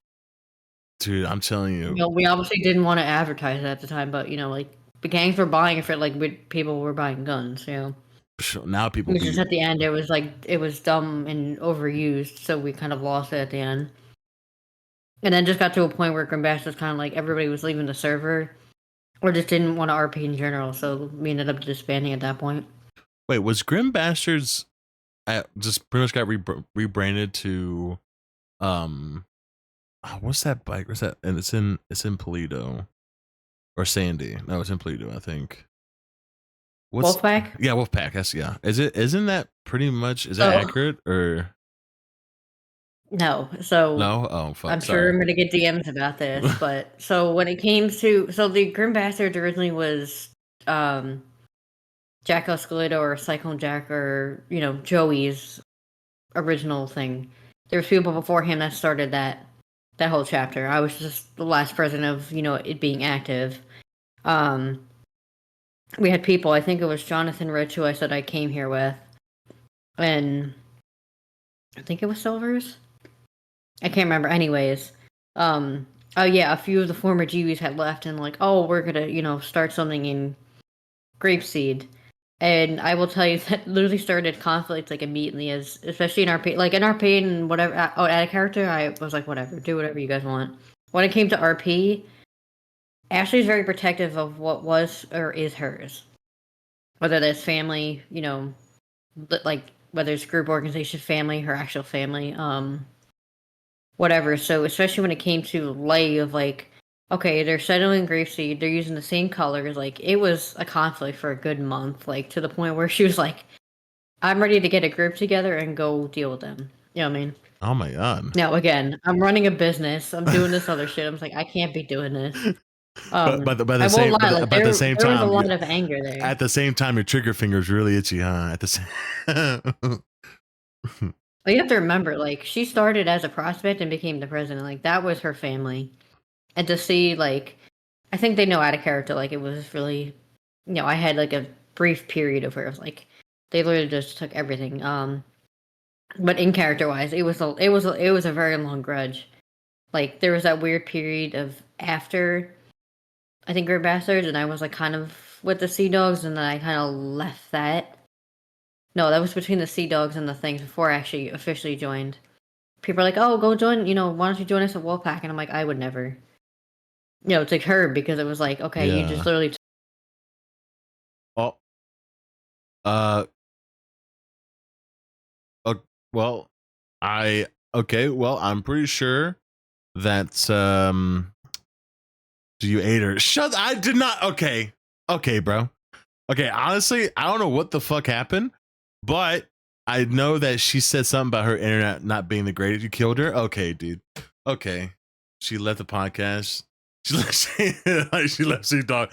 Dude, I'm telling you. We obviously didn't want to advertise it at the time, but like the gangs were buying it for like people were buying guns. Now people. Just at the end, it was dumb and overused, so we kind of lost it at the end. And then just got to a point where Grim Bastards kind of like everybody was leaving the server, or just didn't want to RP in general, so we ended up disbanding at that point. Wait, was Grim Bastards just pretty much got rebranded to what's that bike? What's that? And it's in Polito or Sandy. No, it's in Polito, I think. Wolfpack? Yeah, Wolfpack. Yeah. Isn't that pretty much? Is that accurate or? No. So no. Oh, fuck. I'm sure I'm gonna get DMs about this, but so when it came to the Grim Bastards originally was Jack Escalito or Cyclone Jack or Joey's original thing. There was people before him that started that whole chapter. I was just the last president of it being active. We had people. I think it was Jonathan Rich who I said I came here with, and I think it was Silvers. I can't remember. Anyways, oh yeah, a few of the former GBs had left, and like, oh, we're gonna start something in Grapeseed. And I will tell you that literally started conflict like immediately, especially in RP, like in RP and whatever. At a character, I was like, whatever, do whatever you guys want. When it came to RP, Ashley's very protective of what was or is hers, whether that's family, like whether it's group, organization, family, her actual family, whatever. So especially when it came to Lay of like, okay, they're settling Grapeseed, they're using the same colors. Like it was a conflict for a good month, like to the point where she was like, I'm ready to get a group together and go deal with them. You know what I mean? Oh my god. Now again, I'm running a business. I'm doing this other shit. I'm like, I can't be doing this. But the I same won't lie. Like but the same there was a time, lot of anger there. at the same time, your trigger finger's really itchy, huh? At the same. But you have to remember, like she started as a prospect and became the president. Like that was her family, and to see like, I think they know out of character. Like it was really, I had like a brief period of where it was like they literally just took everything. But in character wise, it was a very long grudge. Like there was that weird period of after, I think, Great Bastards, and I was like kind of with the Sea Dogs, and then I kind of left that. No, that was between the Sea Dogs and the things before I actually officially joined. People are like, "Oh, go join. Why don't you join us at Wolfpack?" And I'm like, I would never. To her because it was like, okay, you just literally. Oh. Well, I'm pretty sure that's do you hate her? I did not. Okay, bro. Okay, honestly, I don't know what the fuck happened, but I know that she said something about her internet not being the greatest. You killed her. Okay, dude. Okay, she left the podcast. She left Sea Dog.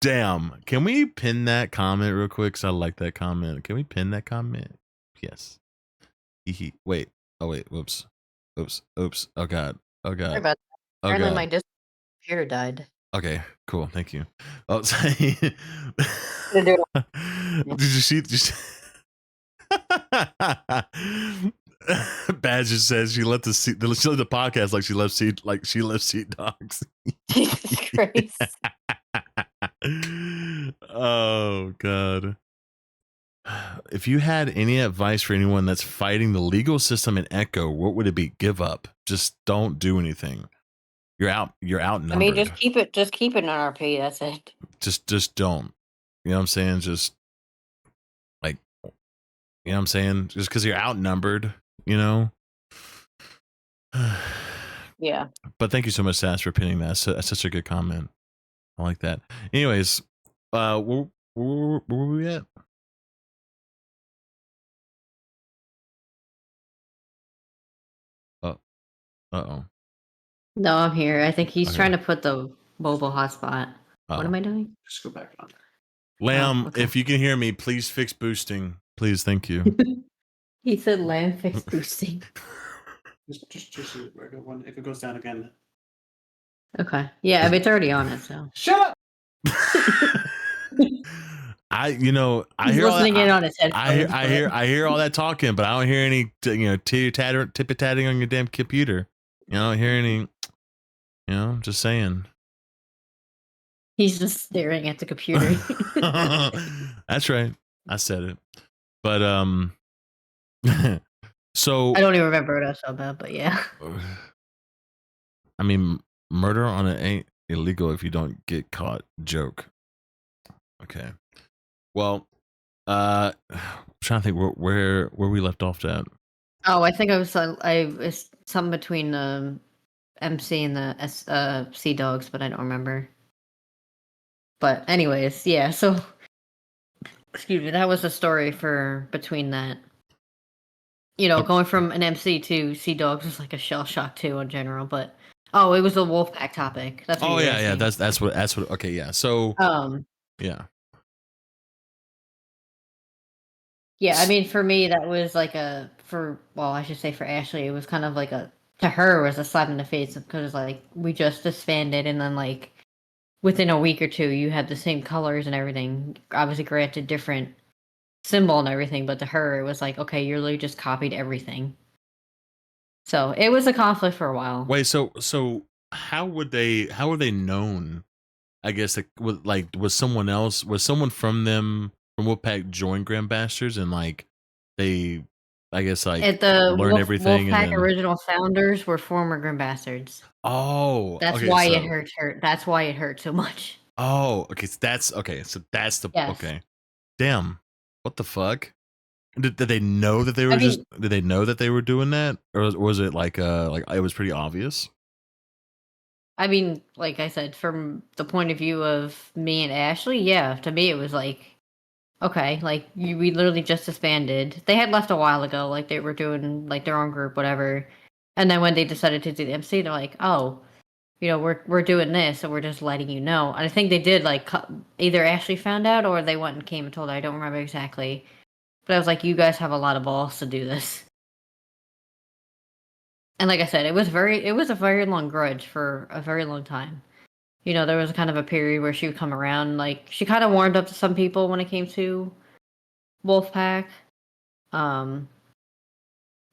Damn. Can we pin that comment real quick? Cause I like that comment. Can we pin that comment? Yes. Wait. Oh wait. Whoops. Oops. Oh god. Oh god. About Oh apparently god. my computer died. Okay. Cool. Thank you. Oh, sorry. Did you see? Badger says she left the podcast like she left Sea Dogs. Jesus Christ. Oh god. If you had any advice for anyone that's fighting the legal system in Echo, what would it be? Give up. Just don't do anything. You're outnumbered. I mean, just keep it in RP. That's it. Just don't. You know what I'm saying? Just like, you know what I'm saying? Just because you're outnumbered, Yeah. But thank you so much, Sass, for pinning that. That's such a good comment. I like that. Anyways, where were we at? Uh-oh. No, I'm here. I think he's trying to put the mobile hotspot. What am I doing? Just go back on. Lamb, if you can hear me, please fix boosting. Please, thank you. He said Lamb fix boosting. Just a regular one. If it goes down again. Okay. Yeah, it's already on it, so. Shut up! I He's hear listening all that, in on his headphones. I hear all that talking, but I don't hear any tippy-tatting on your damn computer. I don't hear any. Just saying. He's just staring at the computer. That's right. I said it. But so I don't even remember what I saw about, but yeah. I mean, murder on it ain't illegal if you don't get caught. Joke. Okay. Well, I'm trying to think where we left off at. Oh, I think it's something between the MC and the Sea Dogs, but I don't remember. But anyways, yeah. So, excuse me. That was the story for between that. Going from an MC to Sea Dogs was like a shell shock too in general. But it was a Wolfpack topic. That's what yeah. That's what. Okay, yeah. So yeah. Yeah, I mean, for me, that was like I should say for Ashley, it was kind of like to her, it was a slap in the face because like we just disbanded and then like within a week or two, you had the same colors and everything. Obviously, granted, different symbol and everything, but to her, it was like, okay, you literally just copied everything. So it was a conflict for a while. Wait, so how were they known? I guess was someone from them from Wolfpack joined Grand Bastards and like they I guess like At the learn everything and Wolfpack then. original founders were former Grim Bastards. Oh, That's okay. why it So hurt. That's why it hurt so much. oh, okay. So that's okay. So that's the Yes. okay. Damn. What the fuck? Did they know that they were I just? mean, Did they know that they were doing that, or was it like it was pretty obvious? like I said, from the point of view of me and Ashley, yeah, to me it was like, okay, like we literally just disbanded. They had left a while ago, like they were doing like their own group, whatever. And then when they decided to do the MC, they're like, oh, we're doing this, so we're just letting you know. And I think they did like either Ashley found out or they went and came and told her. I don't remember exactly, but I was like, you guys have a lot of balls to do this. And like I said, it was a very long grudge for a very long time. There was kind of a period where she would come around, like she kind of warmed up to some people when it came to Wolfpack. Um,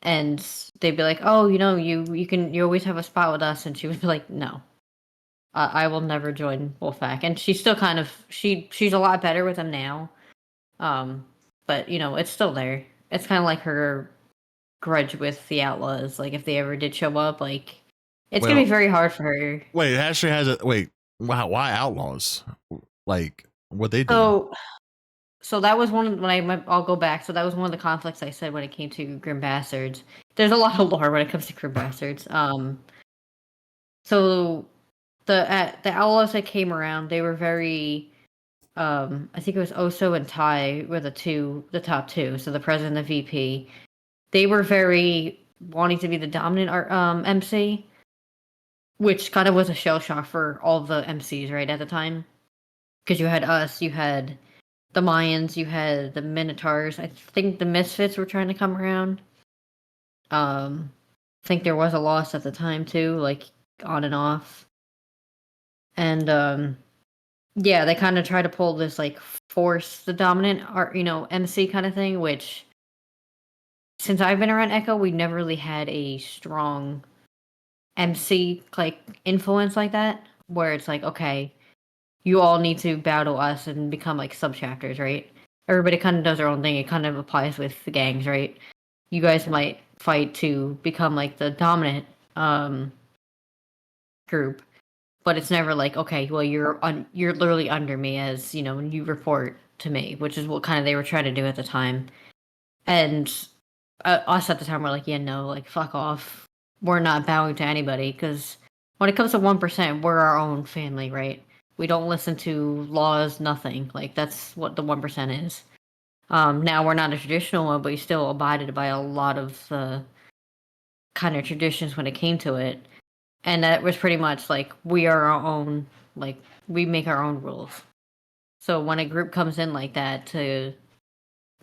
and they'd be like, "Oh, you always have a spot with us," and she would be like, "No, I will never join Wolfpack." And she's still kind of she's a lot better with them now. But it's still there. It's kind of like her grudge with the Outlaws. Like if they ever did show up, like it's gonna Well, be very hard for her. wait, it actually has a wait. Wow, why outlaws? Like what they do? So that was one of I'll go back. So that was one of the conflicts I said when it came to Grim Bastards. There's a lot of lore when it comes to Grim Bastards. So the Outlaws that came around, they were very I think it was Oso and Tai were the top two. So the president and the VP. They were very wanting to be the dominant MC, which kind of was a shell shock for all the MCs right at the time. Because you had us, you had the Mayans, you had the Minotaurs. I think the Misfits were trying to come around. I think there was a loss at the time too, like on and off. And yeah, they kind of try to pull this like force the dominant art, MC kind of thing, which since I've been around Echo, we never really had a strong MC like influence like that, where it's like, okay, you all need to bow to us and become like subchapters, right? Everybody kind of does their own thing. It kind of applies with the gangs, right? You guys might fight to become like the dominant group, but it's never like, okay, well you're literally under me as when you report to me, which is what kind of they were trying to do at the time. And us at the time were like, yeah, no, like fuck off. We're not bowing to anybody because when it comes to 1%, we're our own family, right? We don't listen to laws, nothing. Like that's what the 1% is. Now we're not a traditional one, but we still abided by a lot of the kind of traditions when it came to it. And that was pretty much like we are our own, like we make our own rules. So when a group comes in like that to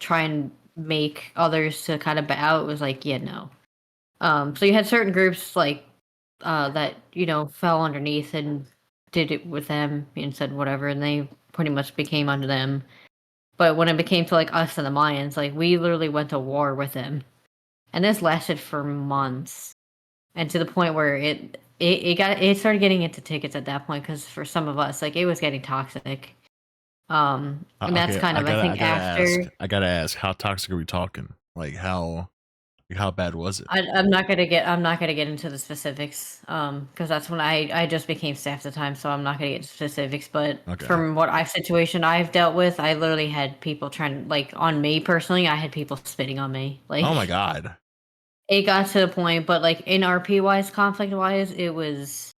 try and make others to kind of bow, it was like, yeah, no. So you had certain groups like that, fell underneath and did it with them and said whatever, and they pretty much became under them. But when it became to like us and the Mayans, like we literally went to war with them, and this lasted for months, and to the point where it started getting into tickets at that point because for some of us, like it was getting toxic. And that's Okay, kind of I think after. I gotta ask, how toxic are we talking? Like how bad was it? I'm not gonna get into the specifics, because that's when I just became staff at the time, so I'm not gonna get into specifics. But Okay. from what situation I've dealt with, I literally had people trying like on me personally. I had people spitting on me. Like, Oh my god. it got to the point, but like in RP wise, conflict wise, it was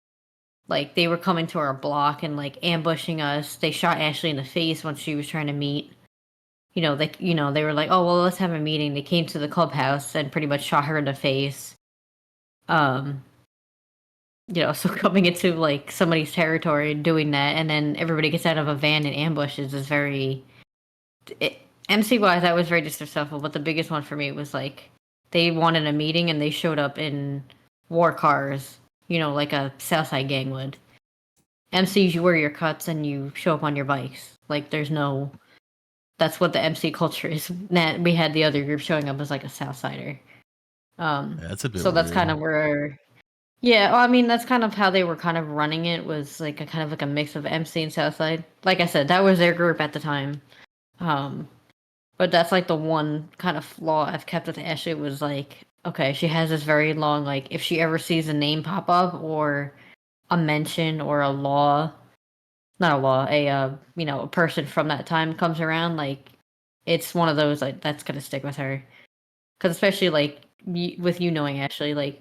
like they were coming to our block and like ambushing us. They shot Ashley in the face when she was trying to meet. They were like, oh well, let's have a meeting. They came to the clubhouse and pretty much shot her in the face. Um, so coming into like somebody's territory and doing that, and then everybody gets out of a van and ambushes is very. MC wise, that was very disrespectful. But the biggest one for me was like they wanted a meeting and they showed up in war cars, like a Southside gang would. MCs, you wear your cuts and you show up on your bikes. Like there's no. That's what the MC culture is. That we had the other group showing up as like a Southsider. Yeah, that's a bit So that's weird. kind of where. Yeah, well, I mean that's kind of how they were kind of running it. Was like a kind of like a mix of MC and Southside. Like I said, that was their group at the time. But that's like the one kind of flaw I've kept with Ashley was like, okay, she has this very long like if she ever sees a name pop up or a mention or a law, not a law, a person from that time comes around, like it's one of those like that's gonna stick with her. Because especially like with you knowing Ashley, like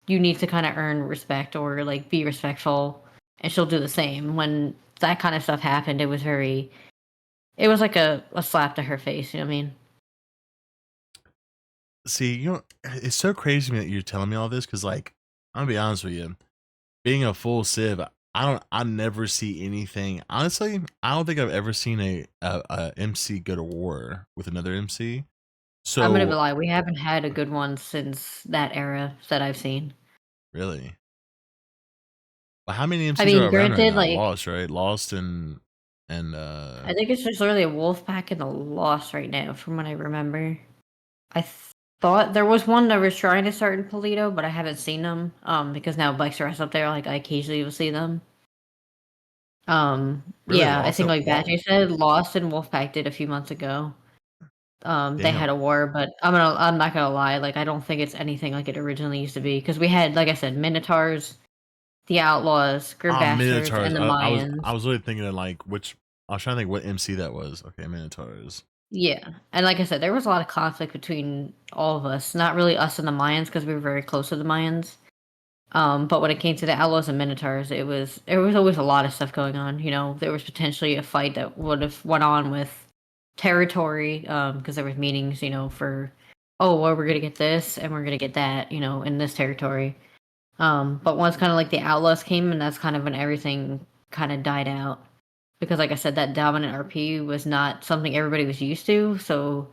you need to kind of earn respect or like be respectful, and she'll do the same. When that kind of stuff happened, it was like a slap to her face. You know what I mean? See, it's so crazy to me that you're telling me all this because, like, I'm gonna be honest with you. Being a full Civ, I never see anything. Honestly, I don't think I've ever seen a MC go to war with another MC. I'm gonna be So lying. We haven't had a good one since that era that I've seen. really, well, how many I MCs mean, are around right granted, now? like Lost, right? Lost and I think it's just literally a Wolfpack and a Lost right now, from what I remember. I thought there was one that was trying to start in Polito, but I haven't seen them. Because now Bikes are up there, like I occasionally will see them. really Yeah, I Lost think at like Lost. Badger said, Lost and Wolfpack did a few months ago. They had Damn. a war, but I'm not gonna lie, like I don't think it's anything like it originally used to be. Because we had, like I said, Minotaurs, the Outlaws, Grim Bastards, Minotaurs. and the I Mayans. was really thinking of like which. I was trying to think what MC that was. Okay, Minotaurs. Yeah, and like I said, there was a lot of conflict between all of us. Not really us and the Mayans because we were very close to the Mayans. But when it came to the Outlaws and Minotaurs, there was always a lot of stuff going on. You know, there was potentially a fight that would have went on with territory, because there was meetings, for well, we're gonna get this and we're gonna get that, in this territory. But once kind of like the Outlaws came, and that's kind of when everything kind of died out. Because like I said, that dominant RP was not something everybody was used to, so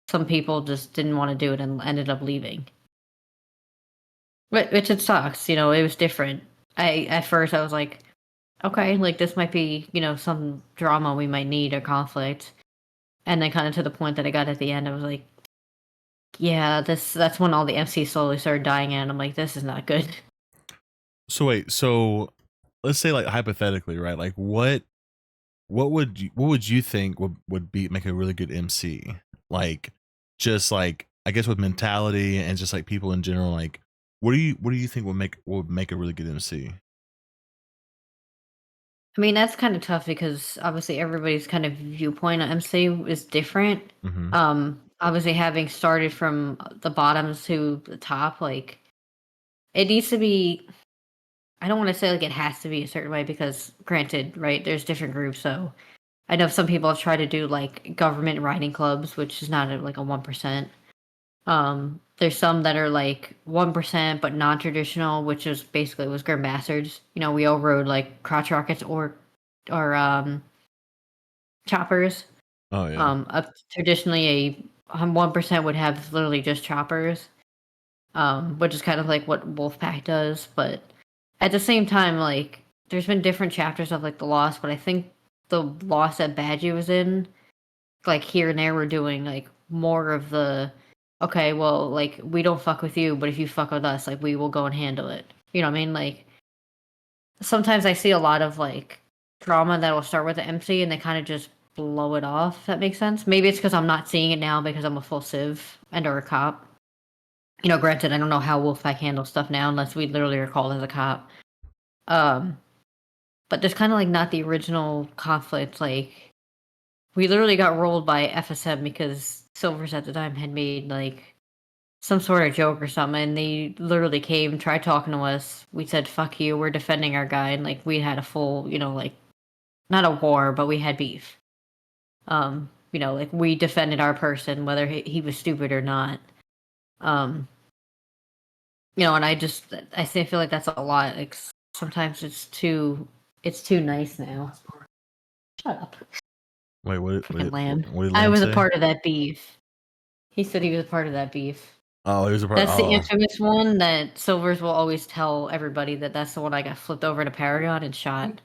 some people just didn't want to do it and ended up leaving. Which it sucks, it was different. At first I was like, okay, like this might be, some drama we might need or conflict. And then kind of to the point that I got at the end, I was like, yeah, that's when all the MCs slowly started dying out. I'm like, this is not good. So wait, so let's say like hypothetically, right? Like what would you think would be make a really good MC? Like just like I guess with mentality and just like people in general, like what do you think would make a really good MC? I mean, that's kind of tough because obviously everybody's kind of viewpoint on MC is different. Mm-hmm. Obviously having started from the bottoms to the top, like it needs to be, I don't want to say like it has to be a certain way because granted, right, there's different groups. So I know some people have tried to do like government writing clubs, which is not like a 1%. There's some that are like 1% but non-traditional, which is basically was Grim Bastards. We all rode like crotch rockets or choppers. Oh yeah. Traditionally a 1% would have literally just choppers, which is kind of like what Wolfpack does. But at the same time, like there's been different chapters of like the Lost, but I think the Lost that Badgie was in, like here and there, we're doing like more of the okay, well, like we don't fuck with you, but if you fuck with us, like we will go and handle it. You know what I mean? Like sometimes I see a lot of like drama that will start with the MC and they kind of just blow it off. If that makes sense. Maybe it's because I'm not seeing it now because I'm a full civ and or a cop. Granted, I don't know how Wolfpack handles stuff now unless we literally are called as a cop. But there's kind of like not the original conflict. Like we literally got rolled by FSM because Silvers at the time had made like some sort of joke or something, and they literally came, tried talking to us. We said, fuck you, we're defending our guy, and like we had a full, like not a war, but we had beef. Like we defended our person, whether he was stupid or not. Um, and I feel like that's a lot. Like sometimes it's too nice now. Shut up, Wait, freaking lamb. what did I Lamb was a say? part of that beef. He said he was a part of that beef. Oh, he was a part. That's the Oh, infamous one that Silvers will always tell everybody that that's the one I got flipped over in a Paragon and shot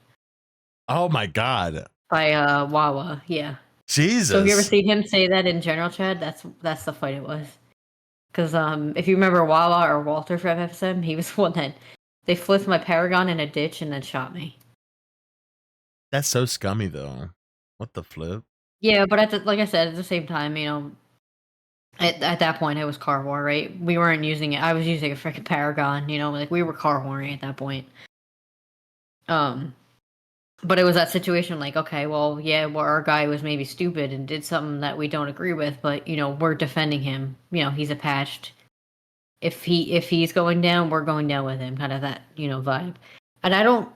oh my God, by Wawa. Yeah. So if you ever Jesus! see him say that in general chat, that's the fight it was. Because if you remember Wawa or Walter from FSM, he was the one that they flipped my Paragon in a ditch and then shot me. That's so scummy though. What the flip? Yeah, but like I said, at the same time, at that point it was Car War, right? We weren't using it. I was using a freaking Paragon, like we were car warring at that point. But it was that situation like, okay, well, yeah, well, our guy was maybe stupid and did something that we don't agree with, but we're defending him. He's a patched. If he's going down, we're going down with him, kind of that, vibe. And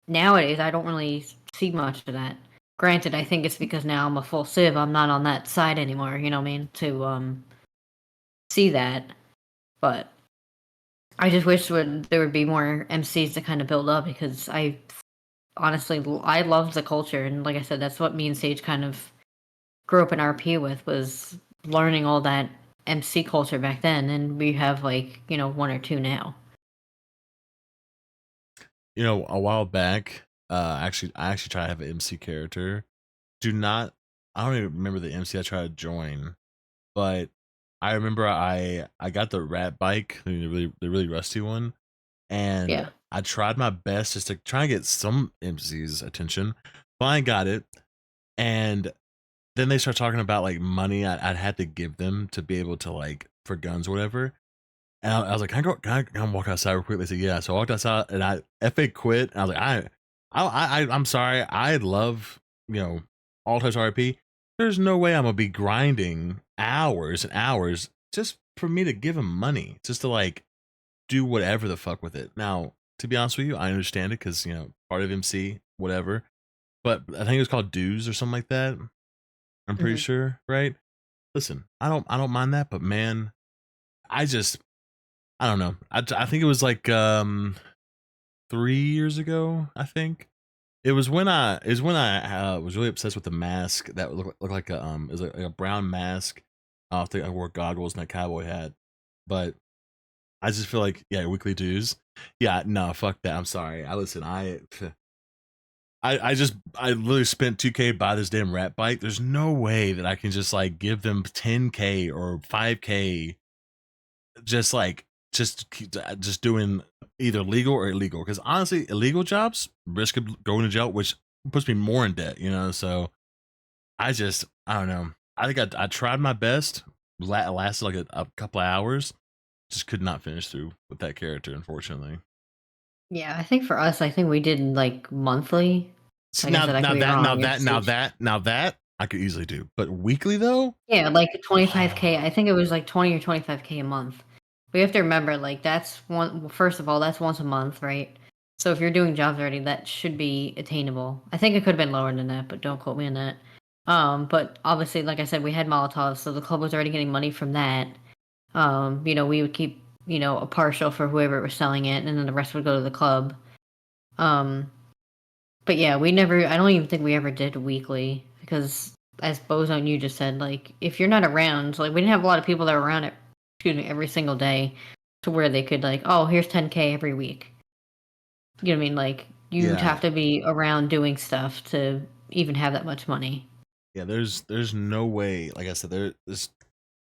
nowadays I don't really see much of that. Granted, I think it's because now I'm a full civ. I'm not on that side anymore. You know what I mean? To see that, but I just wish there would be more MCs to kind of build up because honestly I loved the culture, and like I said, that's what me and Sage kind of grew up in RP with, was learning all that MC culture back then, and we have like one or two now. A while back, I actually tried to have an MC character. I don't even remember the MC I tried to join, but I remember I got the rat bike, the really rusty one, and Yeah. I tried my best just to try and get some MC's attention. Finally got it, and then they start talking about like money I'd had to give them to be able to, like, for guns or whatever. And I was like, can I walk outside real quick? They said, yeah. So I walked outside and I FA quit. And I was like, I'm sorry. I love, all types of RP. There's no way I'm gonna be grinding hours and hours just for me to give them money, just to like do whatever the fuck with it. Now, to be honest with you, I understand it because part of MC, whatever. But I think it was called dues or something like that. I'm pretty sure, right? Listen, I don't mind that, but man, I don't know. I think it was like 3 years ago. I think it was when I was really obsessed with the mask that looked like it was like a brown mask. I think I wore goggles and a cowboy hat, but I just feel like, yeah, weekly dues. Yeah, no, fuck that. I'm sorry. I literally spent 2K to buy this damn rat bike. There's no way that I can just like give them 10K or 5K just like just doing either legal or illegal, because honestly illegal jobs risk of going to jail, which puts me more in debt, so I don't know. I think I tried my best. Lasted like a couple of hours, just could not finish through with that character, unfortunately. Yeah, I think for us, I think we did like monthly. Like I said, I could be wrong. Now that I could easily do, but weekly though, Yeah, like 25K. I think it was like 20 or 25K a month. But you have to remember, like that's first of all, that's once a month, right? So if you're doing jobs already, that should be attainable. I think it could have been lower than that, but don't quote me on that. But obviously, like I said, we had Molotovs, so the club was already getting money from that. We would keep, a partial for whoever was selling it, and then the rest would go to the club. But yeah, I don't even think we ever did weekly, because as Bozone you just said, like if you're not around, like we didn't have a lot of people that were around it, every single day, to where they could like, oh, here's 10K every week. You know what I mean? Like you'd have to be around doing stuff to even have that much money. Yeah, there's no way. Like I said, there's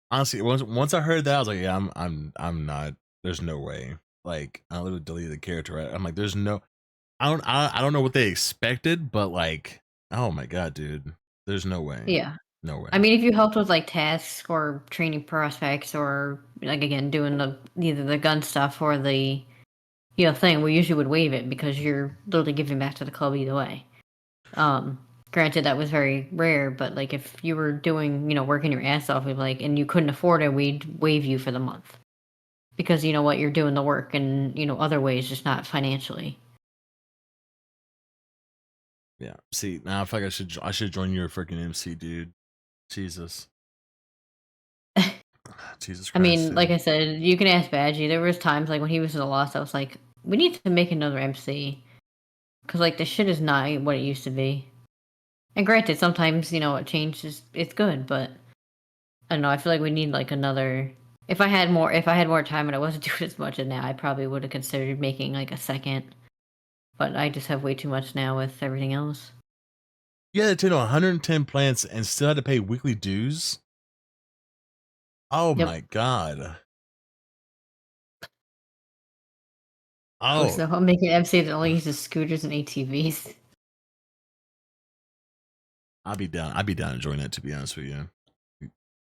honestly, once I heard that, I was like, yeah, I'm not. There's no way. Like I literally deleted the character. Right? I'm like, there's no. I don't know what they expected, but like, oh my god, dude, there's no way. Yeah. No way. I mean, if you helped with like tasks or training prospects, or like again doing either the gun stuff or the thing, we usually would waive it because you're literally giving back to the club either way. Granted, that was very rare, but like if you were doing, working your ass off, and you couldn't afford it, we'd waive you for the month because you know what, you're doing the work, and other ways, just not financially. Yeah. See, now I feel like I should join your freaking MC, dude. Jesus. Jesus Christ. I mean, like I said, you can ask Badgie. There was times like when he was in the loss, I was like, we need to make another MC because like the shit is not what it used to be. And granted, sometimes it changes. It's good, but I don't know. I feel like we need like another. If I had more time and I wasn't doing as much as now, I probably would have considered making like a second. But I just have way too much now with everything else. You had to attend 110 plants and still had to pay weekly dues. Oh my god. Oh, so I'm making MC that only uses scooters and ATVs. I'd be down. I'd be down enjoying that, to be honest with you.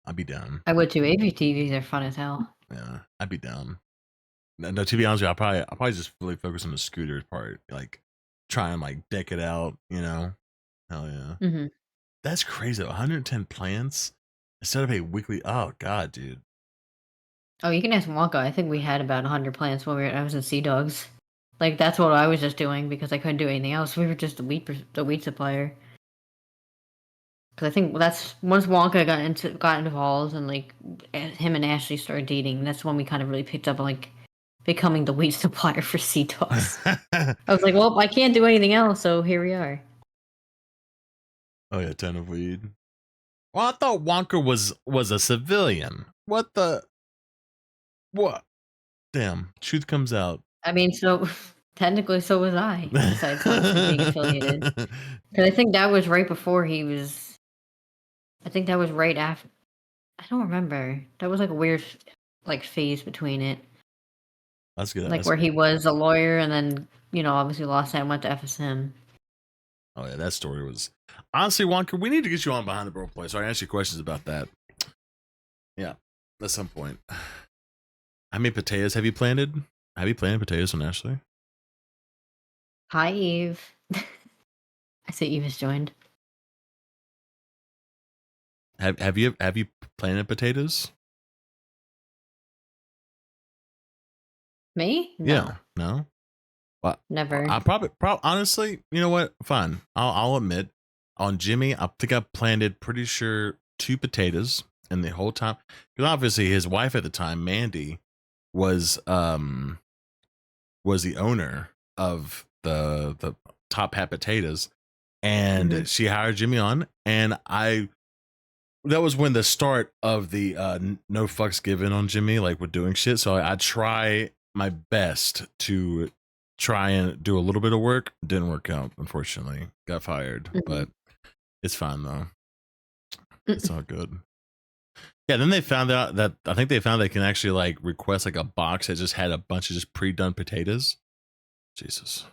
I'd be down. I would too. AVTVs are fun as hell. Yeah, I'd be down. No, to be honest with you, I'll probably just really focus on the scooter part, like try and like deck it out, you know. Hell yeah. Mm-hmm. That's crazy. 110 plants instead of a weekly. Oh god, dude. Oh, you can ask Wonka. I think we had about 100 plants when I was in Sea Dogs. Like that's what I was just doing because I couldn't do anything else. We were just the wheat supplier. Because I think that's once Wonka got involved and like him and Ashley started dating. That's when we kind of really picked up on like becoming the wheat supplier for Sea Dogs. I was like, well, I can't do anything else, so here we are. Oh yeah, ton of weed. Well, I thought Wonka was a civilian. What the? What? Damn, truth comes out. I mean, so technically, so was I. Besides obviously being affiliated, because I think that was right before he was. I think that was right after. I don't remember. That was like a weird, like phase between it. That's good. Like that's where good. he was a lawyer and then obviously lost that and went to FSM. Oh yeah, that story was honestly, Wonka. We need to get you on behind the Roleplay, so I can ask you questions about that. Yeah, at some point. How many potatoes have you planted? Have you planted potatoes on Ashley? Hi, Eve. I see Eve has joined. Have you planted potatoes? Me? No. Yeah, no. Well, Never. I probably honestly, you know what? Fine. I'll admit, on Jimmy, I think I planted pretty sure 2 potatoes, and the whole time, because obviously his wife at the time, Mandy, was the owner of the Top Hat Potatoes, and she hired Jimmy on, and that was when the start of the no fucks given on Jimmy, like we're doing shit. So I try my best to try and do a little bit of work. Didn't work out, unfortunately. Got fired, but it's fine though. It's all good. Yeah, then they found out that I think they found they can actually like request like a box that just had a bunch of just pre-done potatoes. Jesus.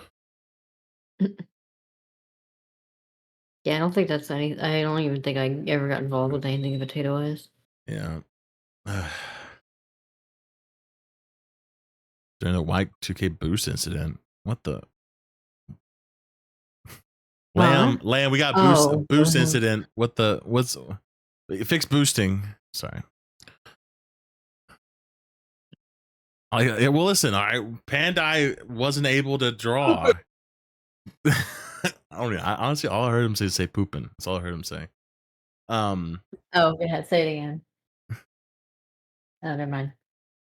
Yeah, I don't think that's any. I don't even think I ever got involved with anything potato wise. Yeah. During the White 2K boost incident. What the? Lamb, we got boost incident. What's fix boosting? Sorry. Yeah, well, listen. All right, Pandai wasn't able to draw. Honestly, all I heard him say pooping. That's all I heard him say. Oh, go ahead. Say it again. Oh, never mind.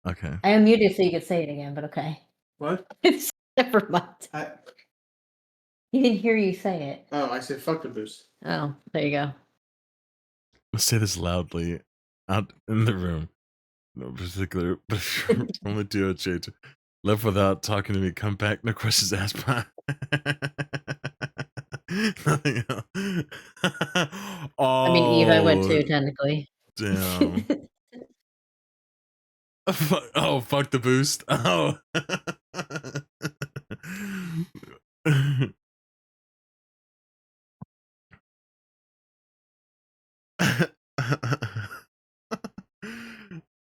Okay. I unmuted so you could say it again, but okay. What? Never mind. He didn't hear you say it. Oh, I said fuck the boost. Oh, there you go. Let's say this loudly out in the room. No particular, but only do change. Left without talking to me. Come back. No questions asked. Bye. Oh, I mean, Eve, I went too, technically. Damn. Oh, fuck the boost. Oh.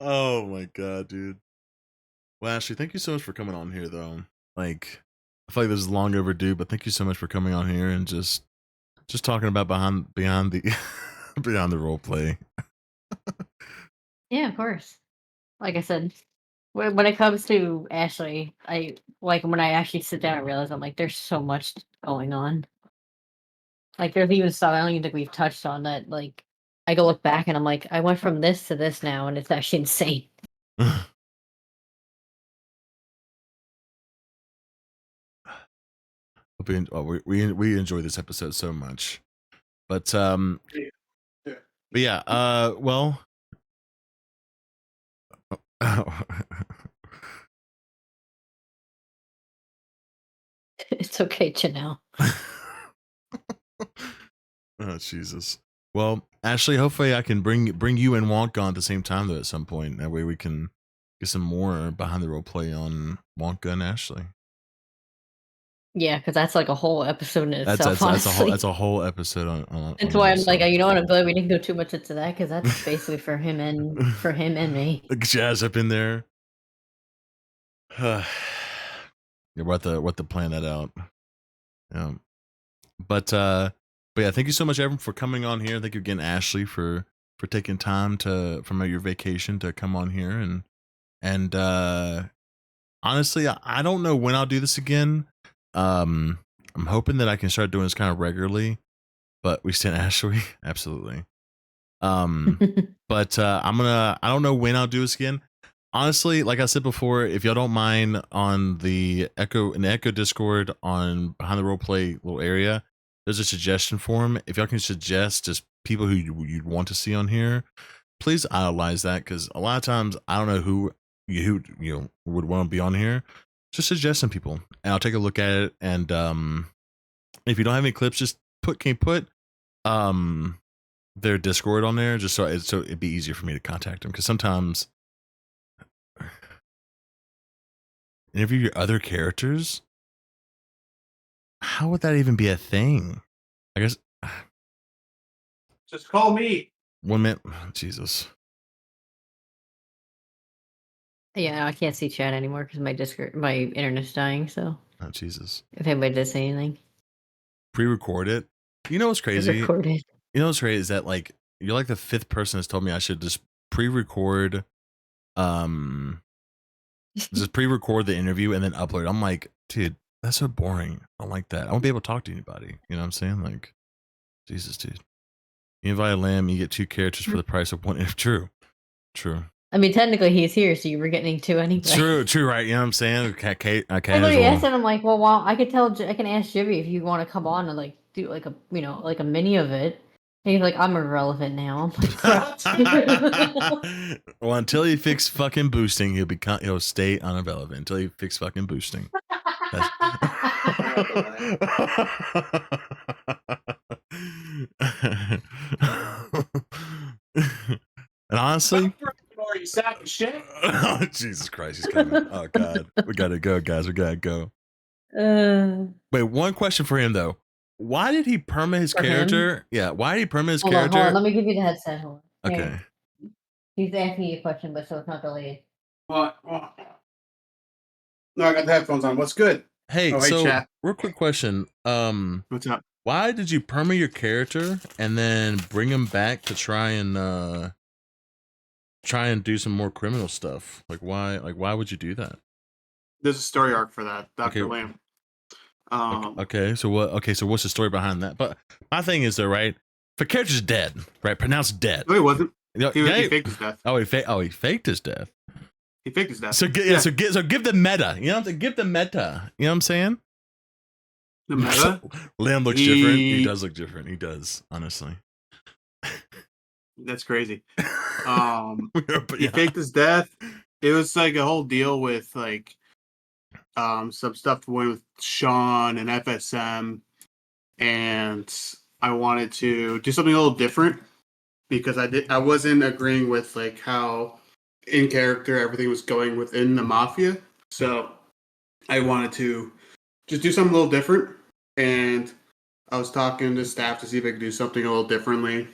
Oh my god, dude. Well, Ashley, thank you so much for coming on here, though. Like, I feel like this is long overdue, but thank you so much for coming on here and just talking about beyond the beyond the role play. Yeah, of course. Like I said, when it comes to Ashley, I like when I actually sit down and realize I'm like, there's so much going on. Like, there's even stuff I don't even think we've touched on that. Like, I go look back and I'm like, I went from this to this now, and it's actually insane. We enjoy this episode so much, but but yeah, well. It's okay, Janelle. Oh Jesus. Well, Ashley, hopefully I can bring you and Wonka on at the same time though at some point. That way we can get some more behind the role play on Wonka and Ashley. Yeah, because that's like a whole episode in itself. That's a whole episode on That's why I'm like, itself. you know what? I'm glad we didn't go too much into that because that's basically for him and me. Like jazz up in there. You're about to plan that out. Yeah. But yeah, thank you so much, everyone, for coming on here. Thank you again, Ashley, for taking time from your vacation to come on here and honestly, I don't know when I'll do this again. I'm hoping that I can start doing this kind of regularly, but we stand Ashweee, absolutely. But I don't know when I'll do this again. Honestly, like I said before, if y'all don't mind, on the Echo Discord on Behind the Roleplay little area, there's a suggestion form. If y'all can suggest just people who you'd want to see on here, please idolize that, because a lot of times I don't know who would want to be on here. Just suggest some people, and I'll take a look at it. And if you don't have any clips, just can you put their Discord on there, just so it'd be easier for me to contact them, because sometimes interview your other characters. How would that even be a thing? I guess Just call me. 1 minute. Jesus. Yeah, I can't see chat anymore because my internet's dying. So, Oh Jesus. if anybody does say anything, Pre-record it. You know what's crazy? record it. You know what's crazy is that, like, you're like the 5th person that's told me I should just pre-record just pre-record the interview and then upload it. I'm like, dude, that's so boring. I don't like that. I won't be able to talk to anybody. You know what I'm saying? Like, Jesus, dude. You invite a lamb, you get 2 characters for the price of 1. If true. I mean, technically he's here, so you were getting 2 anyway. True, right? You know what I'm saying? Okay, I literally asked him. I'm like, well, I can ask Jibby if you want to come on and like do like a mini of it. And he's like, I'm irrelevant now. I'm like, well, until he fix fucking boosting, he'll stay unirrelevant until he fix fucking boosting. And honestly, You sack of shit. oh, Jesus Christ, he's coming. Oh God, we gotta go, guys. We gotta go. Wait, one question for him though. Why did he perma his character? Him? Yeah, why did he perma his character? Hold on. Let me give you the headset. Hold on. Okay. Hey. He's asking you a question, but so it's not delayed. What? No, I got the headphones on. What's good? Hey, so chat. Real quick question. What's up? Why did you perma your character and then bring him back to try and do some more criminal stuff? Like why would you do that? There's a story arc for that, Dr. Lamb. So what's the story behind that? But my thing is though, right? If a character's dead, right? Pronounced dead. No, he wasn't. He faked his death. Oh, he faked his death. He faked his death. So give the meta. You know, to give the meta. You know what I'm saying? The meta. Lamb looks different. He does look different. He does, honestly. That's crazy. He faked his death. It was like a whole deal with like some stuff going with Sean and FSM, and I wanted to do something a little different because I wasn't agreeing with like how in character everything was going within the mafia. So I wanted to just do something a little different, and I was talking to staff to see if I could do something a little differently.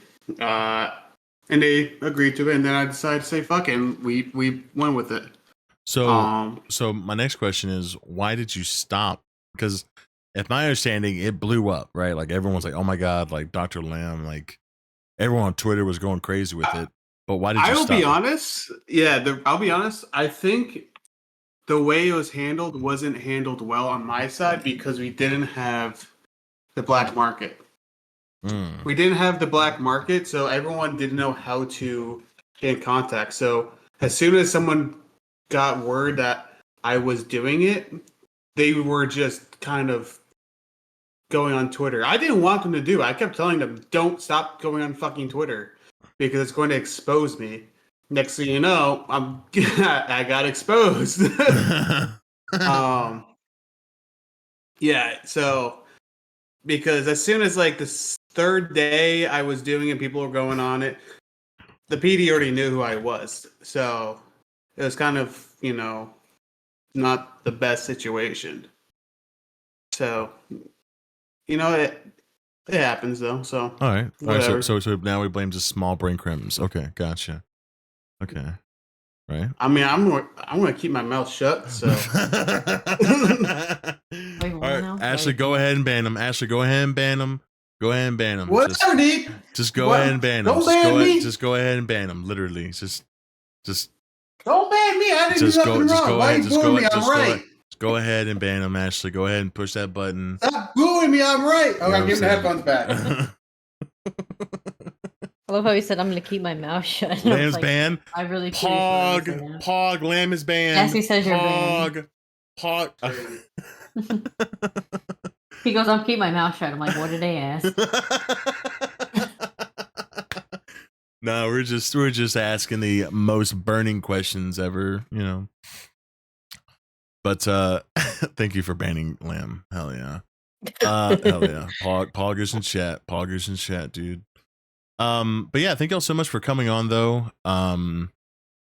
And they agreed to it, and then I decided to say fuck it, and we went with it. So so my next question is, why did you stop? Because if my understanding, it blew up, right? Like everyone's like, oh my God, like Dr. Lamb, like everyone on Twitter was going crazy with it. But why did you stop? I'll be honest. Yeah, I'll be honest. I think the way it was handled wasn't handled well on my side because we didn't have the black market. We didn't have the black market, so everyone didn't know how to get in contact. So as soon as someone got word that I was doing it, they were just kind of going on Twitter. I didn't want them to do it. I kept telling them, don't stop going on fucking Twitter because it's going to expose me. Next thing you know, I got exposed. Yeah, so because as soon as like the 3rd day I was doing it, people were going on it. The PD already knew who I was, so it was kind of, not the best situation. So, you know, it happens though. So All right. whatever. So now we blame just small brain crims. Okay, gotcha. Okay, right. I mean, I'm gonna keep my mouth shut. So, Wait, all what right, now? Ashley, go ahead and ban him. Ashley, go ahead and ban him. Go ahead and ban him. whatever, D. Just go What? ahead and ban him. Don't ban me. Just go ahead and ban him. Literally, just Don't ban me. I didn't do nothing wrong. Why you booing me? I'm right. Go ahead and ban him, Ashley. Go ahead and push that button. Stop booing me. I'm right. Oh, I'm giving the headphones back. I love how he said, "I'm going to keep my mouth shut." Lamb's Like, banned. I really curious what I'm Pog. Lamb is banned. Ashley says you're banned. Pog. He goes, "I'll keep my mouth shut." I'm like, "What did they ask?" No, we're just asking the most burning questions ever, you know. But thank you for banning Lamb. Hell yeah. Hell yeah. Poggers in chat. Poggers in chat, dude. But yeah, thank y'all so much for coming on though. I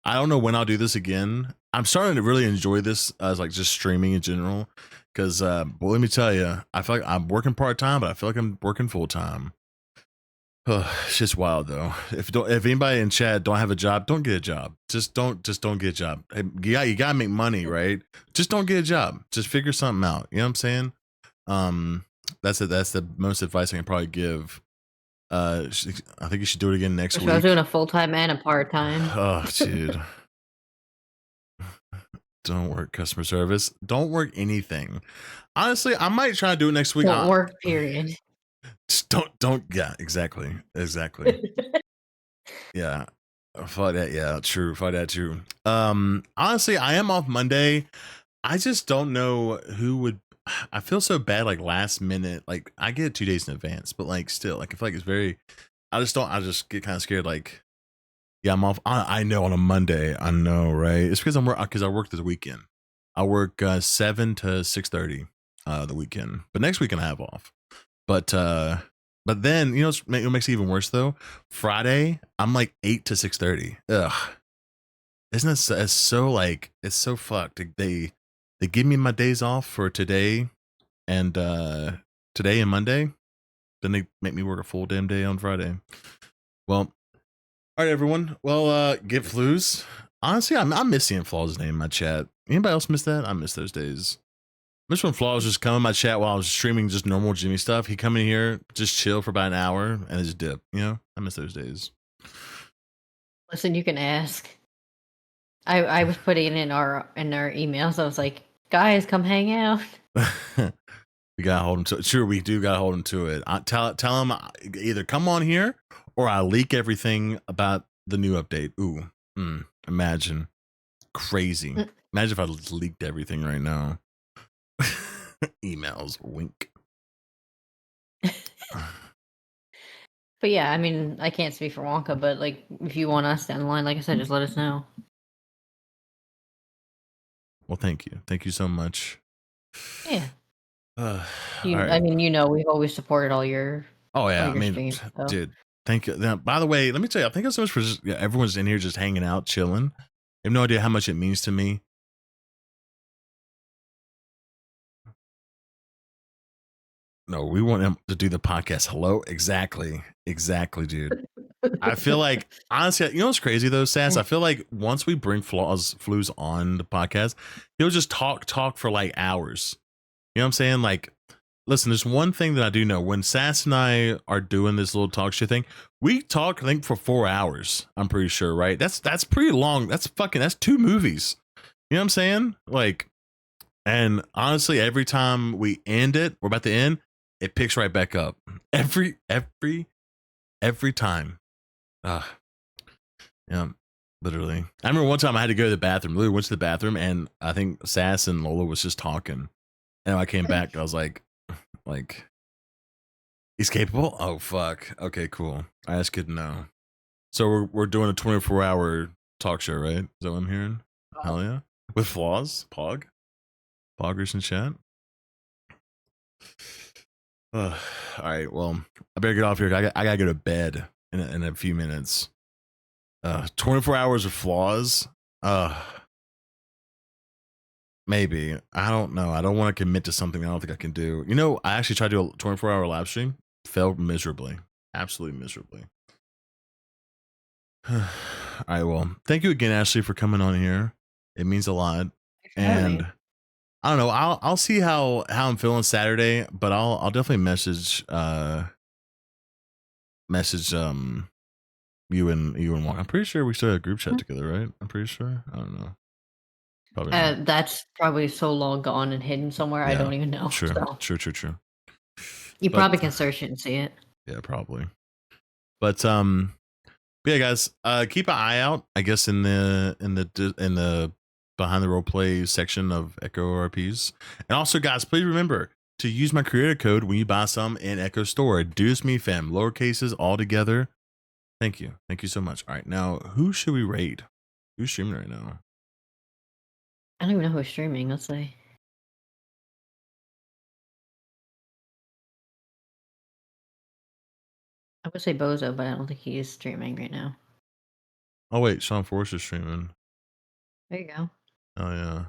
don't know when I'll do this again. I'm starting to really enjoy this as like just streaming in general. Cause well, let me tell you, I feel like I'm working part-time, but I feel like I'm working full-time. It's just wild though. If anybody in chat don't have a job, don't get a job. Just don't get a job. You gotta make money, right? Just don't get a job. Just figure something out. You know what I'm saying? That's the most advice I can probably give. I think you should do it again next week. I was doing a full-time and a part-time. Oh, dude. Don't work customer service. Don't work anything. Honestly, I might try to do it next week. Don't work, period. Just don't. Yeah, exactly. Yeah. Fuck that. Yeah, true. Fuck that. True. Honestly, I am off Monday. I just don't know who would. I feel so bad. Like last minute. Like I get it 2 days in advance, but like still, like I feel like it's very. I just get kind of scared. Like, yeah, I'm off. I know on a Monday. I know, right? It's because I work this weekend. I work 7 to 6:30 the weekend, but next weekend I have off. But then you know it makes it even worse though. Friday I'm like 8 to 6:30. Ugh, isn't it? It's so like it's so fucked. They give me my days off for today and Monday. Then they make me work a full damn day on Friday. Well, all right, everyone. Well, get flues. Honestly, I miss seeing Flaw's name in my chat. Anybody else miss that? I miss those days. Miss when Flaw was just come in my chat while I was streaming just normal Jimmy stuff. He come in here, just chill for about an hour, and just dip. You know, I miss those days. Listen, you can ask. I was putting it in our emails. I was like, guys, come hang out. We gotta hold him to it. Sure, we do gotta hold him to it. Tell him either come on here or I leak everything about the new update. Ooh, imagine. Crazy. Imagine if I leaked everything right now. Emails, wink. But yeah, I mean, I can't speak for Wonka, but like, if you want us down the line, like I said, just let us know. Well, thank you so much. Yeah. Right. I mean, you know, we've always supported all your. Oh yeah, all your I mean, streams, so. dude, thank you. Now, by the way, let me tell you, thank you so much for everyone's in here just hanging out, chilling. I have no idea how much it means to me. No, we want him to do the podcast. Hello, exactly, dude. I feel like honestly, you know what's crazy though, Sass? I feel like once we bring Flues on the podcast, he'll just talk for like hours. You know what I'm saying? Like, listen, there's one thing that I do know. When Sass and I are doing this little talk shit thing, we talk, I think, for 4 hours. I'm pretty sure, right? That's pretty long. That's 2 movies. You know what I'm saying? Like, and honestly, every time we end it, we're about to end, it picks right back up. Every time. Yeah, literally. I remember one time I had to go to the bathroom. Literally went to the bathroom, and I think Sass and Lola was just talking. And when I came back, I was like, he's capable? Oh, fuck. Okay, cool. That's good to know. So we're doing a 24-hour talk show, right? Is that what I'm hearing? Hell yeah. With Flaws? Poggers in chat? All right, well, I better get off here. I gotta go to bed in a few minutes. 24 hours of Flaws. Maybe. I don't know. I don't want to commit to something I don't think I can do. You know, I actually tried to do a 24-hour live stream. Failed miserably. Absolutely miserably. All right, well, thank you again, Ashley, for coming on here. It means a lot. And I don't know. I'll see how I'm feeling Saturday, but I'll definitely message you and Walk. I'm pretty sure we still had a group chat together, right? I'm pretty sure. I don't know. Probably not. That's probably so long gone and hidden somewhere. I don't even know. True. So. True. You probably can search it and see it. Yeah, probably. But yeah, guys, keep an eye out. I guess in the behind the role play section of EchoRPs, and also, guys, please remember to use my creator code when you buy some in Echo Store. Do this me, fam. Lowercases all together. Thank you so much. All right, now who should we raid? Who's streaming right now? I don't even know who's streaming. Let's see. I would say Bozo, but I don't think he is streaming right now. Oh wait, Sean Force is streaming. There you go. Oh yeah.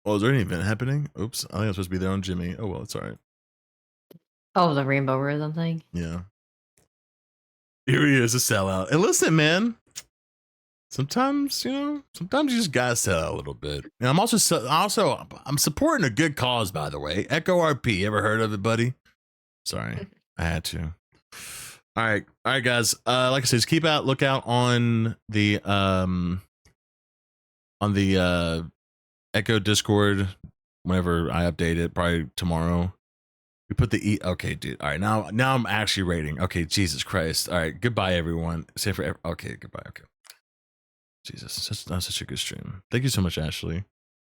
Oh, is there any event happening? Oops, I think I'm supposed to be there on Jimmy. Oh well, it's all right. Oh, the Rainbow Rhythm thing? Yeah. Here he is, a sellout. And listen, man, sometimes you just gotta sell out a little bit. And I'm I'm supporting a good cause, by the way. EchoRP, ever heard of it, buddy? Sorry, I had to. All right, guys. Like I said, just keep out, look out on the Echo Discord whenever I update it, probably tomorrow. We put the okay, dude. All right, now I'm actually rating. Okay, Jesus Christ. All right, goodbye, everyone. Say for okay, goodbye. Okay, Jesus, that's such a good stream. Thank you so much, Ashley.